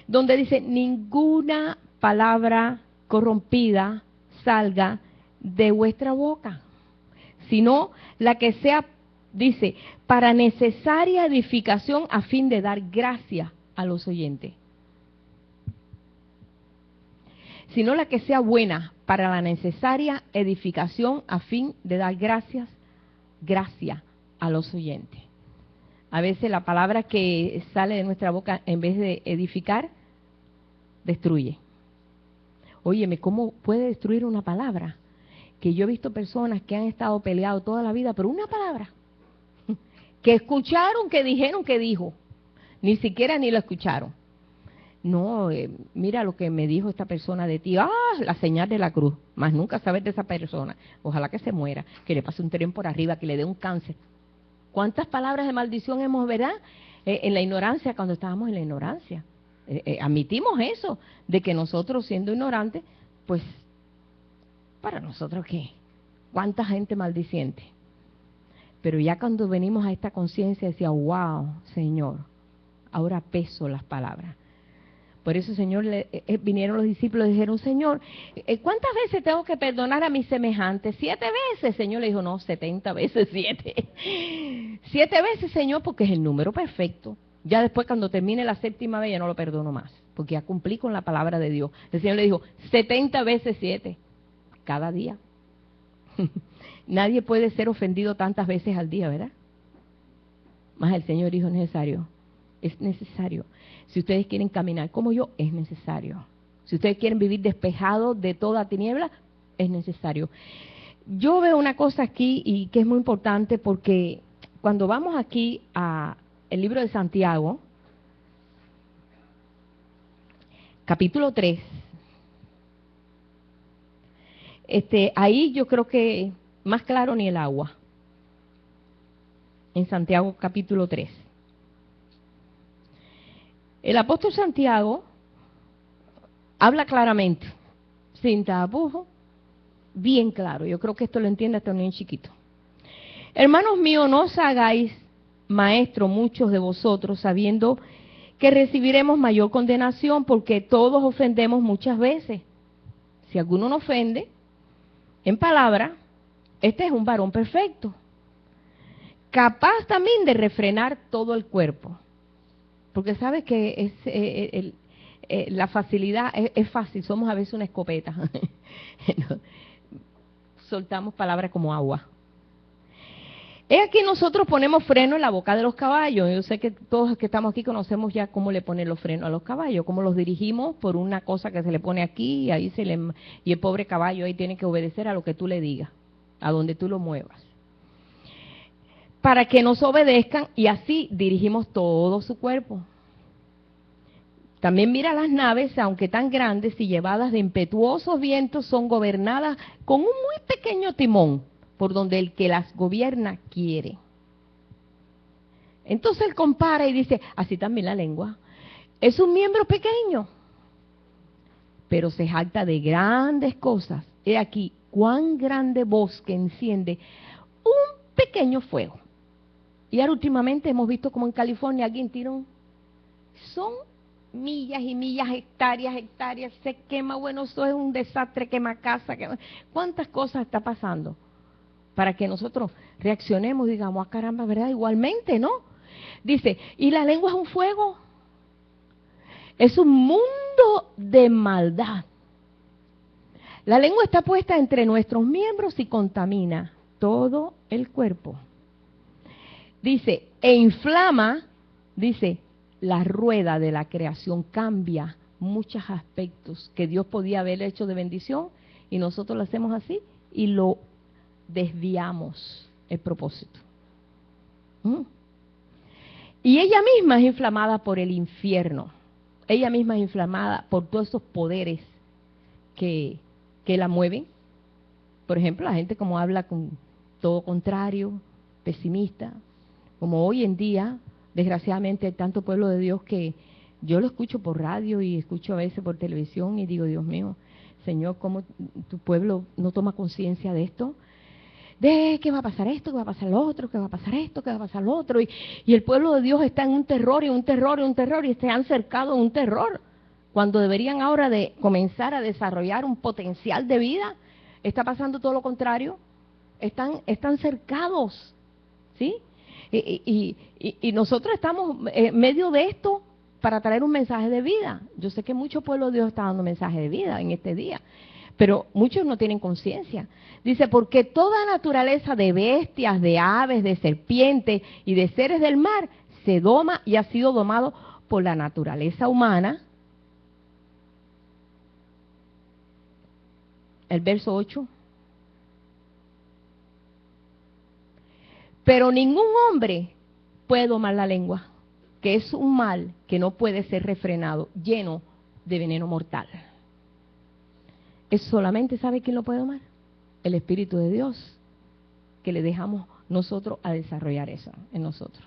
donde dice, ninguna palabra corrompida salga de vuestra boca, sino la que sea, dice, para necesaria edificación a fin de dar gracia a los oyentes. Sino la que sea buena para la necesaria edificación a fin de dar gracia a los oyentes. A veces la palabra que sale de nuestra boca en vez de edificar, destruye. Óyeme, ¿cómo puede destruir una palabra? Que yo he visto personas que han estado peleados toda la vida por una palabra. Que escucharon, que dijeron, que dijo. Ni siquiera ni lo escucharon. No, mira lo que me dijo esta persona de ti. La señal de la cruz. Más nunca saber de esa persona. Ojalá que se muera, que le pase un tren por arriba, que le dé un cáncer. ¿Cuántas palabras de maldición hemos, verdad? En la ignorancia, cuando estábamos en la ignorancia. Admitimos eso, de que nosotros siendo ignorantes, pues, ¿para nosotros qué? ¿Cuánta gente maldiciente? Pero ya cuando venimos a esta conciencia decía, wow, Señor, ahora peso las palabras. Por eso, Señor, vinieron los discípulos y dijeron, Señor, ¿cuántas veces tengo que perdonar a mis semejantes? 7 veces. Señor le dijo, no, 70 veces 7. 7 veces, Señor, porque es el número perfecto. Ya después, cuando termine la 7ª vez, ya no lo perdono más, porque ya cumplí con la palabra de Dios. El Señor le dijo, 70 veces 7, cada día. Nadie puede ser ofendido tantas veces al día, ¿verdad? Más el Señor dijo, es necesario. Si ustedes quieren caminar como yo, es necesario. Si ustedes quieren vivir despejados de toda tiniebla, es necesario. Yo veo una cosa aquí y que es muy importante, porque cuando vamos aquí a el libro de Santiago, capítulo 3, ahí yo creo que más claro ni el agua. En Santiago capítulo 3. El apóstol Santiago habla claramente, sin tapujos, bien claro. Yo creo que esto lo entiende hasta un niño chiquito. Hermanos míos, no os hagáis maestros muchos de vosotros, sabiendo que recibiremos mayor condenación, porque todos ofendemos muchas veces. Si alguno no ofende, en palabra, este es un varón perfecto, capaz también de refrenar todo el cuerpo. Porque sabes que la facilidad es fácil, somos a veces una escopeta. Soltamos palabras como agua. Es aquí nosotros ponemos freno en la boca de los caballos. Yo sé que todos los que estamos aquí conocemos ya cómo le ponen los frenos a los caballos, cómo los dirigimos por una cosa que se le pone aquí y ahí y el pobre caballo ahí tiene que obedecer a lo que tú le digas, a donde tú lo muevas, para que nos obedezcan, y así dirigimos todo su cuerpo. También mira las naves, aunque tan grandes y llevadas de impetuosos vientos, son gobernadas con un muy pequeño timón, por donde el que las gobierna quiere. Entonces él compara y dice, así también la lengua. Es un miembro pequeño, pero se jacta de grandes cosas. He aquí, cuán grande bosque enciende un pequeño fuego. Y ahora últimamente hemos visto como en California alguien tiró, son millas y millas, hectáreas, se quema, bueno, eso es un desastre, quema casa, ¿cuántas cosas está pasando? Para que nosotros reaccionemos y digamos, ah, caramba, ¿verdad? Igualmente, ¿no? Dice, y la lengua es un fuego, es un mundo de maldad. La lengua está puesta entre nuestros miembros y contamina todo el cuerpo. Dice, e inflama, dice, la rueda de la creación, cambia muchos aspectos que Dios podía haber hecho de bendición y nosotros lo hacemos así y lo desviamos el propósito. Y ella misma es inflamada por el infierno. Ella misma es inflamada por todos esos poderes que la mueven. Por ejemplo, la gente como habla con todo contrario, pesimista, como hoy en día, desgraciadamente hay tanto pueblo de Dios que yo lo escucho por radio y escucho a veces por televisión y digo, Dios mío, Señor, ¿cómo tu pueblo no toma conciencia de esto? De qué va a pasar esto, qué va a pasar lo otro, qué va a pasar esto, qué va a pasar lo otro. Y el pueblo de Dios está en un terror y un terror y un terror y se han cercado en un terror. Cuando deberían ahora de comenzar a desarrollar un potencial de vida, está pasando todo lo contrario. Están cercados, ¿sí? Y nosotros estamos en medio de esto para traer un mensaje de vida. Yo sé que mucho pueblo de Dios está dando mensaje de vida en este día, pero muchos no tienen conciencia. Dice, porque toda naturaleza de bestias, de aves, de serpientes y de seres del mar se doma y ha sido domado por la naturaleza humana. El verso 8. Pero ningún hombre puede domar la lengua, que es un mal que no puede ser refrenado, lleno de veneno mortal. Es solamente, ¿sabe quién lo puede domar? El Espíritu de Dios, que le dejamos nosotros a desarrollar eso en nosotros.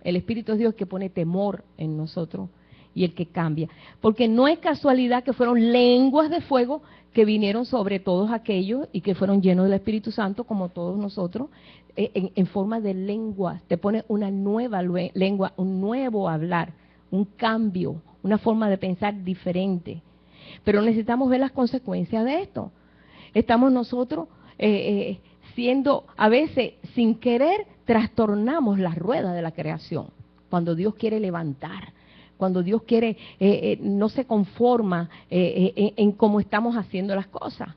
El Espíritu de Dios que pone temor en nosotros y el que cambia. Porque no es casualidad que fueron lenguas de fuego que vinieron sobre todos aquellos y que fueron llenos del Espíritu Santo, como todos nosotros, en forma de lenguas. Te pone una nueva lengua, un nuevo hablar, un cambio, una forma de pensar diferente. Pero necesitamos ver las consecuencias de esto. Estamos nosotros siendo, a veces, sin querer, trastornamos la rueda de la creación. Cuando Dios quiere levantar, cuando Dios quiere, no se conforma en cómo estamos haciendo las cosas.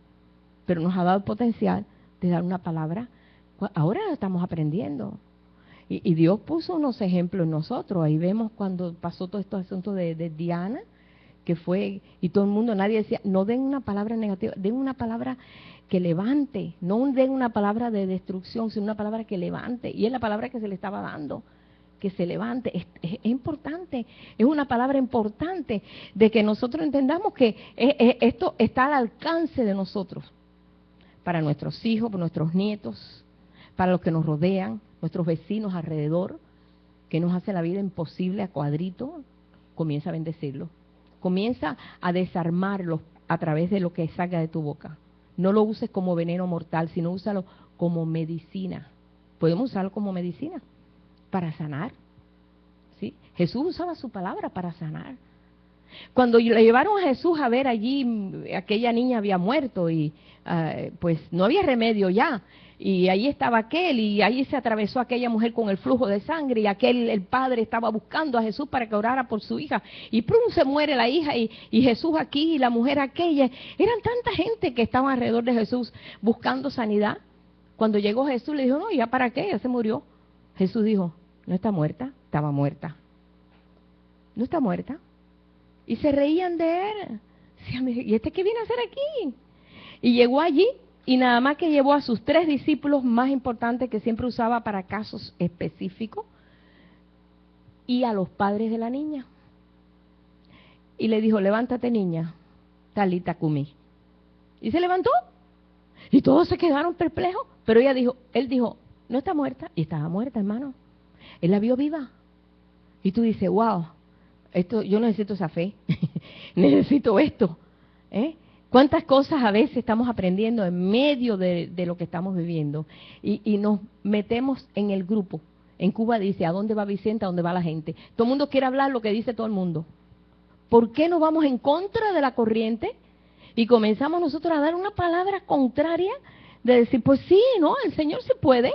Pero nos ha dado el potencial de dar una palabra. Ahora estamos aprendiendo. Y Dios puso unos ejemplos en nosotros. Ahí vemos cuando pasó todo este asunto de Diana, que fue, y todo el mundo, nadie decía, no den una palabra negativa, den una palabra que levante, no den una palabra de destrucción, sino una palabra que levante. Y es la palabra que se le estaba dando, que se levante. Es importante, es una palabra importante de que nosotros entendamos que esto está al alcance de nosotros, para nuestros hijos, para nuestros nietos, para los que nos rodean, nuestros vecinos alrededor, que nos hace la vida imposible a cuadrito. Comienza a bendecirlos. Comienza a desarmarlos a través de lo que salga de tu boca. No lo uses como veneno mortal, sino úsalo como medicina. Podemos usarlo como medicina para sanar. ¿Sí? Jesús usaba su palabra para sanar. Cuando le llevaron a Jesús a ver allí, aquella niña había muerto y pues no había remedio ya. Y ahí estaba aquel, y ahí se atravesó aquella mujer con el flujo de sangre, y el padre estaba buscando a Jesús para que orara por su hija, y ¡prum! Se muere la hija, y Jesús aquí, y la mujer aquella. Eran tanta gente que estaban alrededor de Jesús buscando sanidad. Cuando llegó Jesús, le dijo, no, ¿ya para qué? Ya se murió. Jesús dijo, no está muerta, estaba muerta. No está muerta. Y se reían de él. Decían, ¿y este qué viene a hacer aquí? Y llegó allí, y nada más que llevó a sus 3 discípulos más importantes que siempre usaba para casos específicos, y a los padres de la niña. Y le dijo, levántate niña, talita cumi. Y se levantó. Y todos se quedaron perplejos. Pero él dijo, no está muerta. Y estaba muerta, hermano. Él la vio viva. Y tú dices, wow, yo necesito esa fe. Necesito esto. ¿Cuántas cosas a veces estamos aprendiendo en medio de lo que estamos viviendo? Y nos metemos en el grupo. En Cuba dice, ¿a dónde va Vicente? ¿A dónde va la gente? Todo el mundo quiere hablar lo que dice todo el mundo. ¿Por qué no vamos en contra de la corriente? Y comenzamos nosotros a dar una palabra contraria de decir, pues sí, no, el Señor sí puede.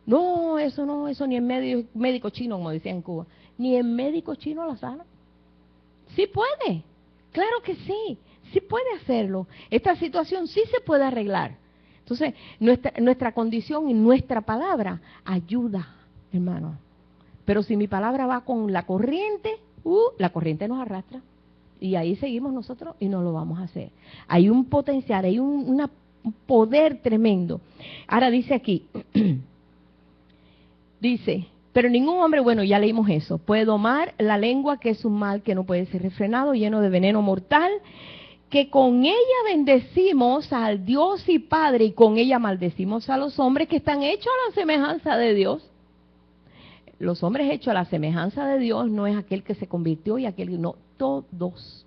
No, eso ni en médico chino, como decía en Cuba, ni en médico chino la sana. Sí puede, claro que sí. Sí puede hacerlo. Esta situación sí se puede arreglar. Entonces, nuestra condición y nuestra palabra ayuda, hermano. Pero si mi palabra va con la corriente nos arrastra. Y ahí seguimos nosotros y no lo vamos a hacer. Hay un potencial, hay un poder tremendo. Ahora dice aquí, dice, pero ningún hombre, bueno, ya leímos eso, puede domar la lengua, que es un mal que no puede ser refrenado, lleno de veneno mortal, que con ella bendecimos al Dios y Padre y con ella maldecimos a los hombres que están hechos a la semejanza de Dios. Los hombres hechos a la semejanza de Dios no es aquel que se convirtió y aquel que no, todos,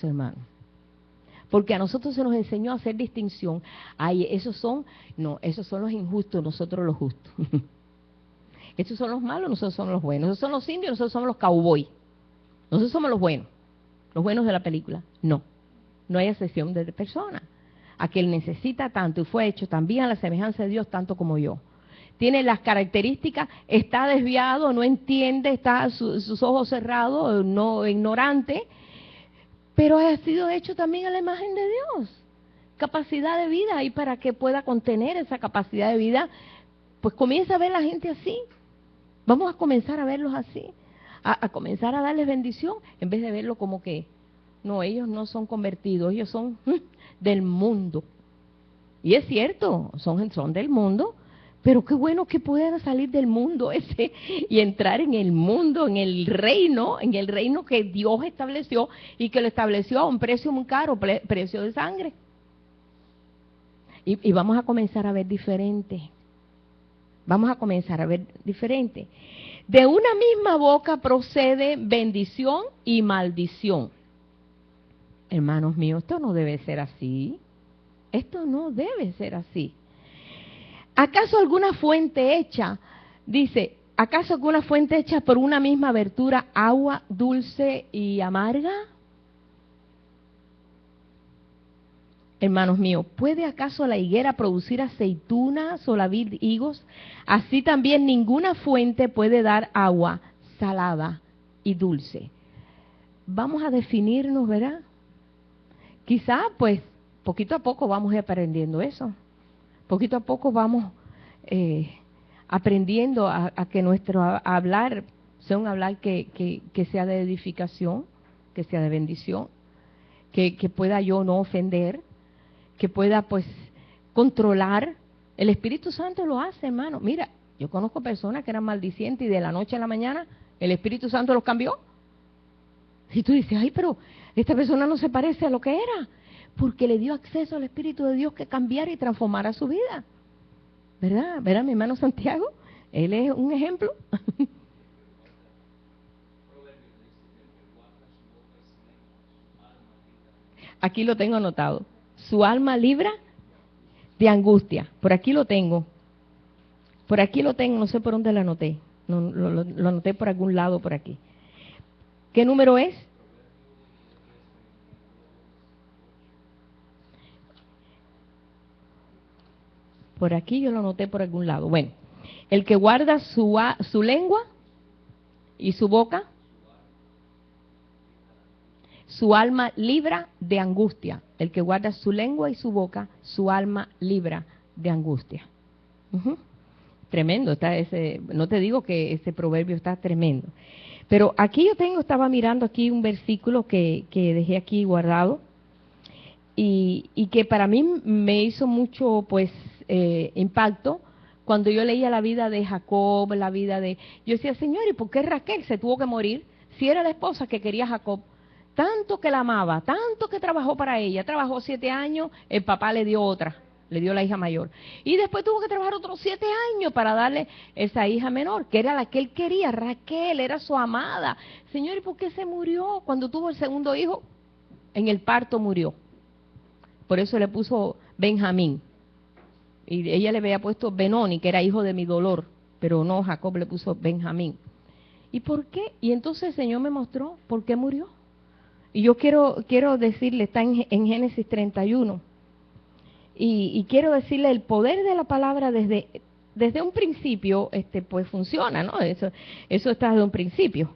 hermanos. Porque a nosotros se nos enseñó a hacer distinción. Ay, esos son los injustos, nosotros los justos. Estos son los malos, nosotros somos los buenos. Esos son los indios, nosotros somos los cowboys. Nosotros somos los buenos de la película. No hay excepción de persona. Aquel necesita tanto y fue hecho también a la semejanza de Dios tanto como yo. Tiene las características, está desviado, no entiende, está sus ojos cerrados, no ignorante, pero ha sido hecho también a la imagen de Dios. Capacidad de vida, y para que pueda contener esa capacidad de vida, pues comienza a ver la gente así. Vamos a comenzar a verlos así. A comenzar a darles bendición, en vez de verlo como que, no, ellos no son convertidos, ellos son del mundo. Y es cierto, son del mundo, pero qué bueno que puedan salir del mundo ese y entrar en el mundo, en el reino que Dios estableció y que lo estableció a un precio muy caro, precio de sangre. Y vamos a comenzar a ver diferente. Vamos a comenzar a ver diferente. De una misma boca procede bendición y maldición. Hermanos míos, esto no debe ser así. Esto no debe ser así. ¿Acaso alguna fuente hecha, dice, ¿Acaso alguna fuente hecha por una misma abertura, agua dulce y amarga? Hermanos míos, ¿puede acaso la higuera producir aceitunas o la vid higos? Así también ninguna fuente puede dar agua salada y dulce. Vamos a definirnos, ¿verdad? Quizá, pues, poquito a poco vamos a ir aprendiendo eso. Poquito a poco vamos aprendiendo a que nuestro hablar sea un hablar que sea de edificación, que sea de bendición, que pueda yo no ofender, que pueda, pues, controlar. El Espíritu Santo lo hace, hermano. Mira, yo conozco personas que eran maldicientes y de la noche a la mañana el Espíritu Santo los cambió. Y tú dices, ay, pero esta persona no se parece a lo que era, porque le dio acceso al Espíritu de Dios que cambiara y transformara su vida. ¿Verdad? ¿Verdad, mi hermano Santiago? Él es un ejemplo. Aquí lo tengo anotado. Su alma libra de angustia. Por aquí lo tengo. Por aquí lo tengo, no sé por dónde lo anoté. No, lo anoté por algún lado por aquí. ¿Qué número es? Por aquí yo lo anoté por algún lado. Bueno, el que guarda su lengua y su boca, su alma libra de angustia. El que guarda su lengua y su boca, su alma libra de angustia. Tremendo está ese, no te digo que ese proverbio está tremendo. Pero aquí estaba mirando aquí un versículo que dejé aquí guardado y que para mí me hizo mucho, pues, impacto cuando yo leía la vida de Jacob, la vida de... Yo decía, Señor, ¿y por qué Raquel se tuvo que morir si era la esposa que quería a Jacob? Tanto que la amaba, tanto que trabajó para ella, trabajó 7 años, el papá le dio otra, le dio la hija mayor. Y después tuvo que trabajar otros 7 años para darle esa hija menor, que era la que él quería, Raquel, era su amada. Señor, ¿y por qué se murió? Cuando tuvo el segundo hijo, en el parto murió. Por eso le puso Benjamín. Y ella le había puesto Benoni, que era hijo de mi dolor, pero no, Jacob le puso Benjamín. ¿Y por qué? Y entonces el Señor me mostró por qué murió. Y yo quiero decirle, está en Génesis 31, y quiero decirle el poder de la palabra desde un principio, pues funciona, ¿no? Eso está desde un principio,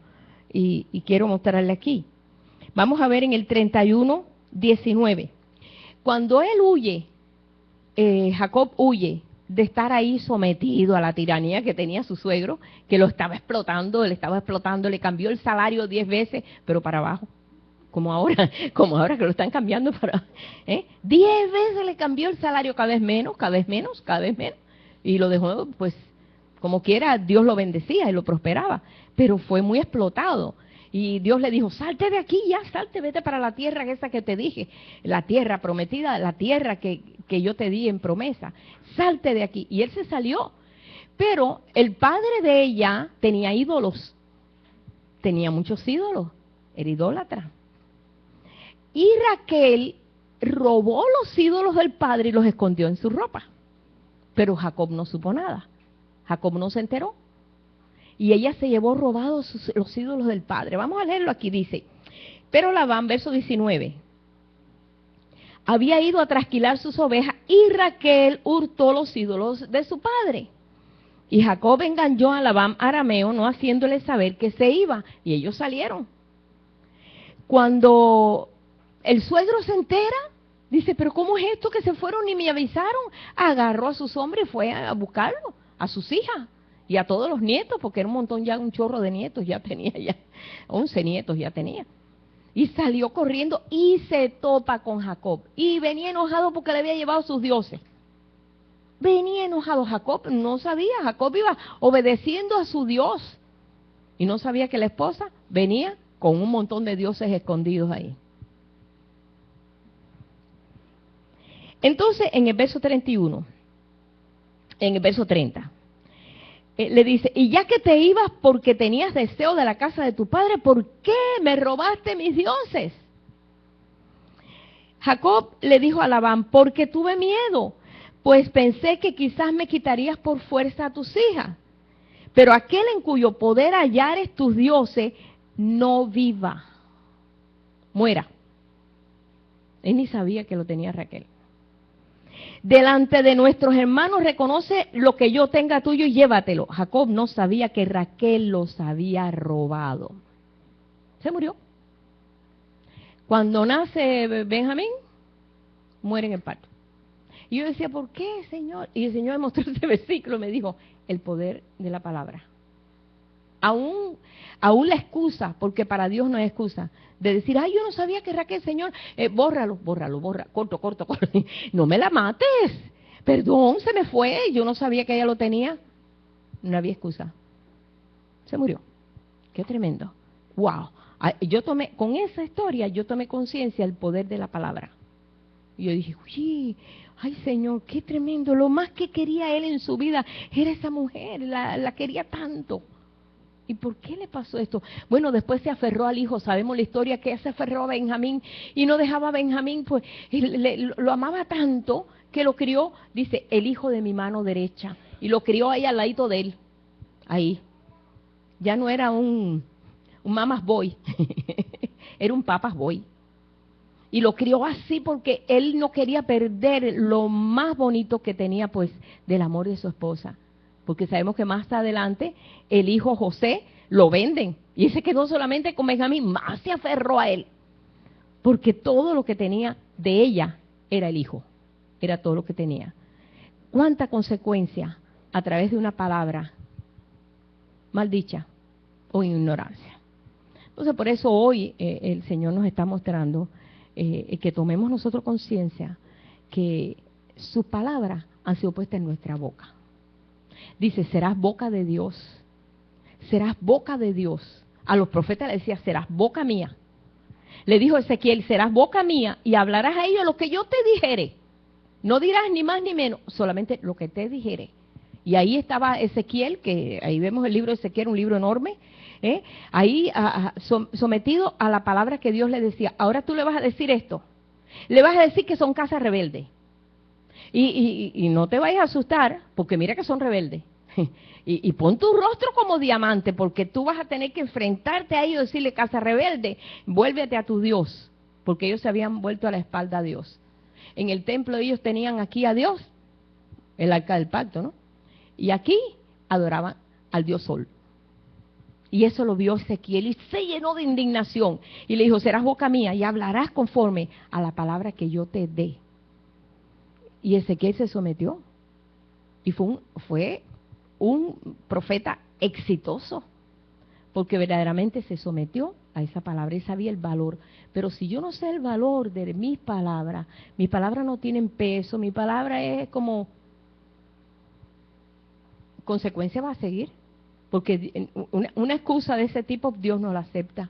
y quiero mostrarle aquí. Vamos a ver en el 31:19. Cuando él huye, Jacob huye de estar ahí sometido a la tiranía que tenía su suegro, que lo estaba explotando, le cambió el salario 10 veces, pero para abajo. Como ahora que lo están cambiando para... 10 veces le cambió el salario, cada vez menos, y lo dejó, pues, como quiera, Dios lo bendecía y lo prosperaba, pero fue muy explotado. Y Dios le dijo, salte de aquí ya, salte, vete para la tierra esa que te dije, la tierra prometida, la tierra que yo te di en promesa, salte de aquí. Y él se salió, pero el padre de ella tenía ídolos, tenía muchos ídolos, era idólatra. Y Raquel robó los ídolos del padre y los escondió en su ropa. Pero Jacob no supo nada. Jacob no se enteró. Y ella se llevó robados los ídolos del padre. Vamos a leerlo aquí, dice. Pero Labán, verso 19, había ido a trasquilar sus ovejas y Raquel hurtó los ídolos de su padre. Y Jacob engañó a Labán arameo, no haciéndole saber que se iba. Y ellos salieron. Cuando el suegro se entera, dice, pero ¿cómo es esto que se fueron y me avisaron? Agarró a sus hombres y fue a buscarlo, a sus hijas y a todos los nietos, porque era un montón ya, un chorro de nietos ya tenía, ya 11 nietos ya tenía. Y salió corriendo y se topa con Jacob. Y venía enojado porque le había llevado sus dioses. Venía enojado Jacob, no sabía, Jacob iba obedeciendo a su Dios. Y no sabía que la esposa venía con un montón de dioses escondidos ahí. Entonces, en el verso 31, en el verso 30, le dice, y ya que te ibas porque tenías deseo de la casa de tu padre, ¿por qué me robaste mis dioses? Jacob le dijo a Labán, porque tuve miedo, pues pensé que quizás me quitarías por fuerza a tus hijas. Pero aquel en cuyo poder hallares tus dioses, no viva, muera. Él ni sabía que lo tenía Raquel. Delante de nuestros hermanos reconoce lo que yo tenga tuyo y llévatelo. Jacob no sabía que Raquel los había robado. Se murió. Cuando nace Benjamín, muere en el parto. Y yo decía, ¿por qué, Señor? Y el Señor me mostró ese versículo, me dijo, el poder de la palabra. Aún la excusa, porque para Dios no hay excusa, de decir, ay, yo no sabía que Raquel, Señor, bórralo, corto. No me la mates. Perdón, se me fue, yo no sabía que ella lo tenía. No había excusa. Se murió. Qué tremendo. Wow. Con esa historia, yo tomé conciencia del poder de la palabra. Y yo dije, uy, ay Señor, qué tremendo. Lo más que quería él en su vida era esa mujer, la quería tanto. ¿Y por qué le pasó esto? Bueno, después se aferró al hijo. Sabemos la historia que se aferró a Benjamín y no dejaba a Benjamín, pues lo amaba tanto que lo crió, dice, el hijo de mi mano derecha. Y lo crió ahí al ladito de él. Ahí. Ya no era un mamas boy, era un papas boy. Y lo crió así porque él no quería perder lo más bonito que tenía, pues, del amor de su esposa. Porque sabemos que más adelante el hijo José lo venden. Y ese quedó solamente con Benjamín, más se aferró a él. Porque todo lo que tenía de ella era el hijo. Era todo lo que tenía. ¿Cuánta consecuencia a través de una palabra maldicha o ignorancia? Entonces, por eso hoy el Señor nos está mostrando que tomemos nosotros conciencia que sus palabras han sido puestas en nuestra boca. Dice, serás boca de Dios. Serás boca de Dios. A los profetas le decía, serás boca mía. Le dijo Ezequiel, serás boca mía y hablarás a ellos lo que yo te dijere. No dirás ni más ni menos, solamente lo que te dijere. Y ahí estaba Ezequiel, que ahí vemos el libro de Ezequiel, un libro enorme, ahí sometido a la palabra que Dios le decía. Ahora tú le vas a decir esto. Le vas a decir que son casas rebeldes. Y no te vayas a asustar, porque mira que son rebeldes. Y pon tu rostro como diamante, porque tú vas a tener que enfrentarte a ellos y decirle, casa rebelde, vuélvete a tu Dios, porque ellos se habían vuelto a la espalda a Dios. En el templo ellos tenían aquí a Dios, el arca del pacto, ¿no? Y aquí adoraban al Dios Sol. Y eso lo vio Ezequiel y se llenó de indignación. Y le dijo, serás boca mía y hablarás conforme a la palabra que yo te dé. Y Ezequiel se sometió. Y fue un profeta exitoso. Porque verdaderamente se sometió a esa palabra y sabía el valor. Pero si yo no sé el valor de mis palabras no tienen peso, mi palabra es como... consecuencia va a seguir. Porque una excusa de ese tipo Dios no la acepta,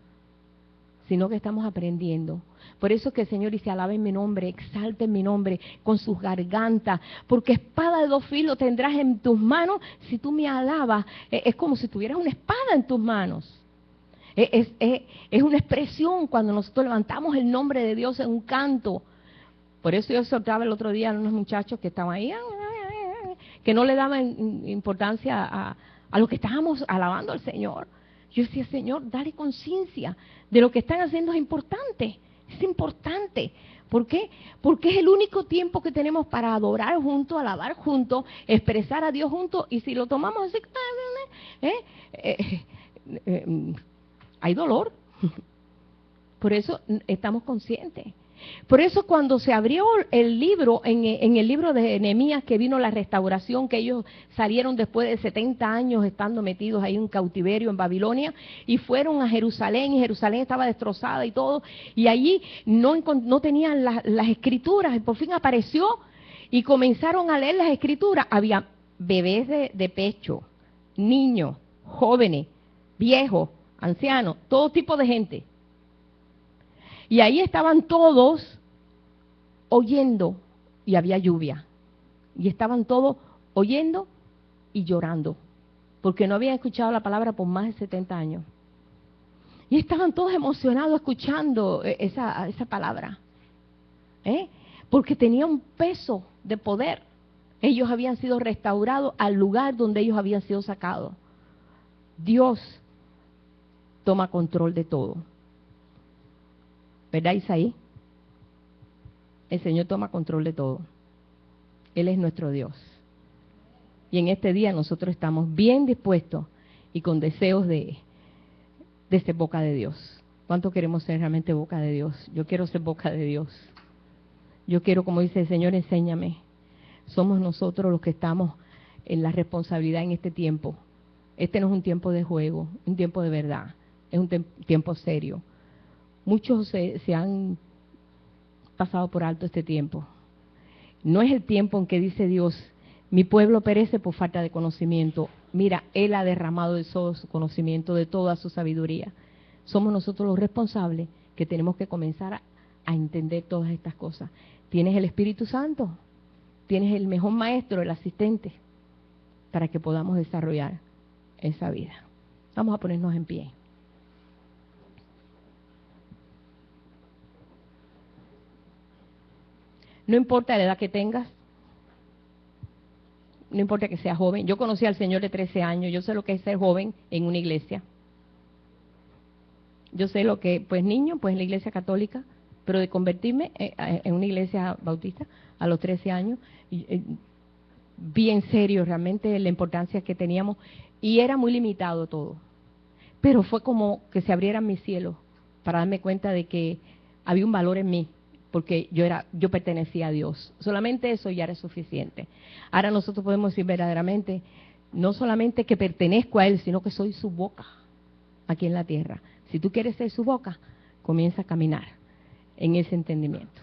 sino que estamos aprendiendo. Por eso que el Señor dice, alaben mi nombre, exalten mi nombre con sus gargantas, porque espada de dos filos tendrás en tus manos. Si tú me alabas, es como si tuvieras una espada en tus manos. Es una expresión cuando nosotros levantamos el nombre de Dios en un canto. Por eso yo exhortaba el otro día a unos muchachos que estaban ahí, que no le daban importancia a lo que estábamos alabando al Señor. Yo decía, Señor, dale conciencia de lo que están haciendo, es importante. Es importante. ¿Por qué? Porque es el único tiempo que tenemos para adorar juntos, alabar juntos, expresar a Dios juntos. Y si lo tomamos así, hay dolor. Por eso estamos conscientes. Por eso cuando se abrió el libro, en el libro de Nehemías, que vino la restauración, que ellos salieron después de 70 años estando metidos ahí en cautiverio en Babilonia, y fueron a Jerusalén, y Jerusalén estaba destrozada y todo, y allí no tenían las escrituras, y por fin apareció, y comenzaron a leer las escrituras. Había bebés de pecho, niños, jóvenes, viejos, ancianos, todo tipo de gente. Y ahí estaban todos oyendo, y había lluvia. Y estaban todos oyendo y llorando, porque no habían escuchado la palabra por más de 70 años. Y estaban todos emocionados escuchando esa palabra, porque tenía un peso de poder. Ellos habían sido restaurados al lugar donde ellos habían sido sacados. Dios toma control de todo. ¿Verdad, Isaí? El Señor toma control de todo. Él es nuestro Dios. Y en este día nosotros estamos bien dispuestos y con deseos de ser boca de Dios. ¿Cuánto queremos ser realmente boca de Dios? Yo quiero ser boca de Dios. Yo quiero, como dice el Señor, enséñame. Somos nosotros los que estamos en la responsabilidad en este tiempo. Este no es un tiempo de juego, un tiempo de verdad. Es un tiempo serio. Muchos se han pasado por alto este tiempo. No es el tiempo en que dice Dios, mi pueblo perece por falta de conocimiento. Mira, Él ha derramado de todo su conocimiento, de toda su sabiduría. Somos nosotros los responsables que tenemos que comenzar a entender todas estas cosas. Tienes el Espíritu Santo, tienes el mejor maestro, el asistente, para que podamos desarrollar esa vida. Vamos a ponernos en pie. No importa la edad que tengas, no importa que seas joven. Yo conocí al Señor de 13 años, yo sé lo que es ser joven en una iglesia. Yo sé lo que, pues niño, pues en la iglesia católica, pero de convertirme en una iglesia bautista a los 13 años, vi en serio realmente la importancia que teníamos y era muy limitado todo. Pero fue como que se abrieran mis cielos para darme cuenta de que había un valor en mí, porque yo pertenecía a Dios. Solamente eso ya era suficiente. Ahora nosotros podemos decir verdaderamente, no solamente que pertenezco a Él, sino que soy su boca aquí en la tierra. Si tú quieres ser su boca, comienza a caminar en ese entendimiento.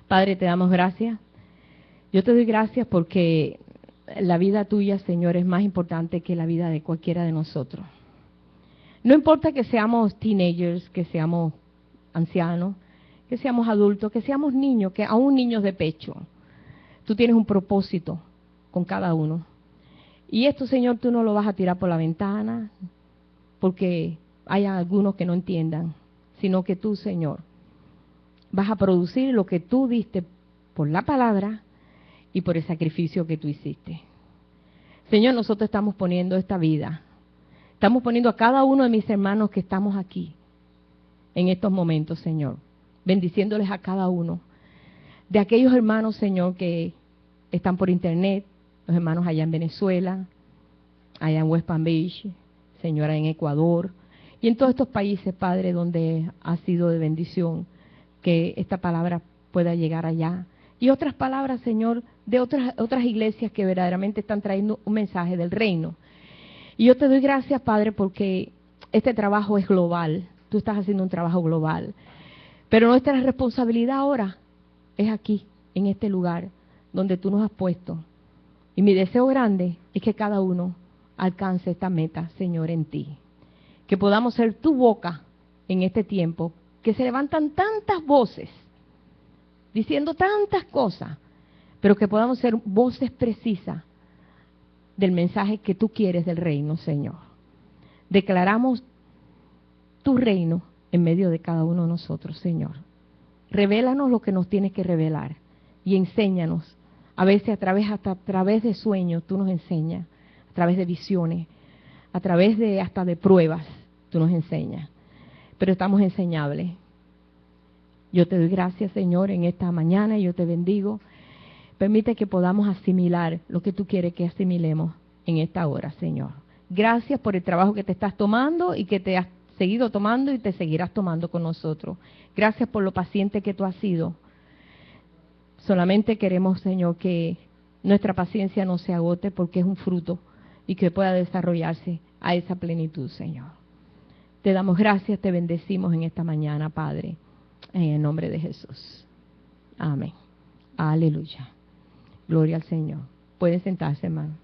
Padre, te damos gracias. Yo te doy gracias porque la vida tuya, Señor, es más importante que la vida de cualquiera de nosotros. No importa que seamos teenagers, que seamos ancianos, que seamos adultos, que seamos niños, que aún niños de pecho. Tú tienes un propósito con cada uno. Y esto, Señor, tú no lo vas a tirar por la ventana porque hay algunos que no entiendan, sino que tú, Señor, vas a producir lo que tú diste por la palabra y por el sacrificio que tú hiciste. Señor, nosotros estamos poniendo esta vida, estamos poniendo a cada uno de mis hermanos que estamos aquí en estos momentos, Señor, bendiciéndoles a cada uno. De aquellos hermanos, Señor, que están por internet, los hermanos allá en Venezuela, allá en West Palm Beach, Señora, en Ecuador, y en todos estos países, Padre, donde ha sido de bendición que esta palabra pueda llegar allá. Y otras palabras, Señor, de otras iglesias que verdaderamente están trayendo un mensaje del reino. Y yo te doy gracias, Padre, porque este trabajo es global. Tú estás haciendo un trabajo global. Pero nuestra responsabilidad ahora es aquí, en este lugar, donde tú nos has puesto. Y mi deseo grande es que cada uno alcance esta meta, Señor, en ti. Que podamos ser tu boca en este tiempo, que se levantan tantas voces, diciendo tantas cosas, pero que podamos ser voces precisas del mensaje que tú quieres del reino, Señor. Declaramos tu reino en medio de cada uno de nosotros, Señor. Revélanos lo que nos tienes que revelar y enséñanos. A veces hasta a través de sueños tú nos enseñas, a través de visiones, a través de hasta de pruebas tú nos enseñas. Pero estamos enseñables. Yo te doy gracias, Señor, en esta mañana y yo te bendigo. Permite que podamos asimilar lo que tú quieres que asimilemos en esta hora, Señor. Gracias por el trabajo que te estás tomando y que te has seguido tomando y te seguirás tomando con nosotros. Gracias por lo paciente que tú has sido. Solamente queremos, Señor, que nuestra paciencia no se agote porque es un fruto y que pueda desarrollarse a esa plenitud, Señor. Te damos gracias, te bendecimos en esta mañana, Padre, en el nombre de Jesús. Amén. Aleluya. Gloria al Señor. Pueden sentarse, hermano.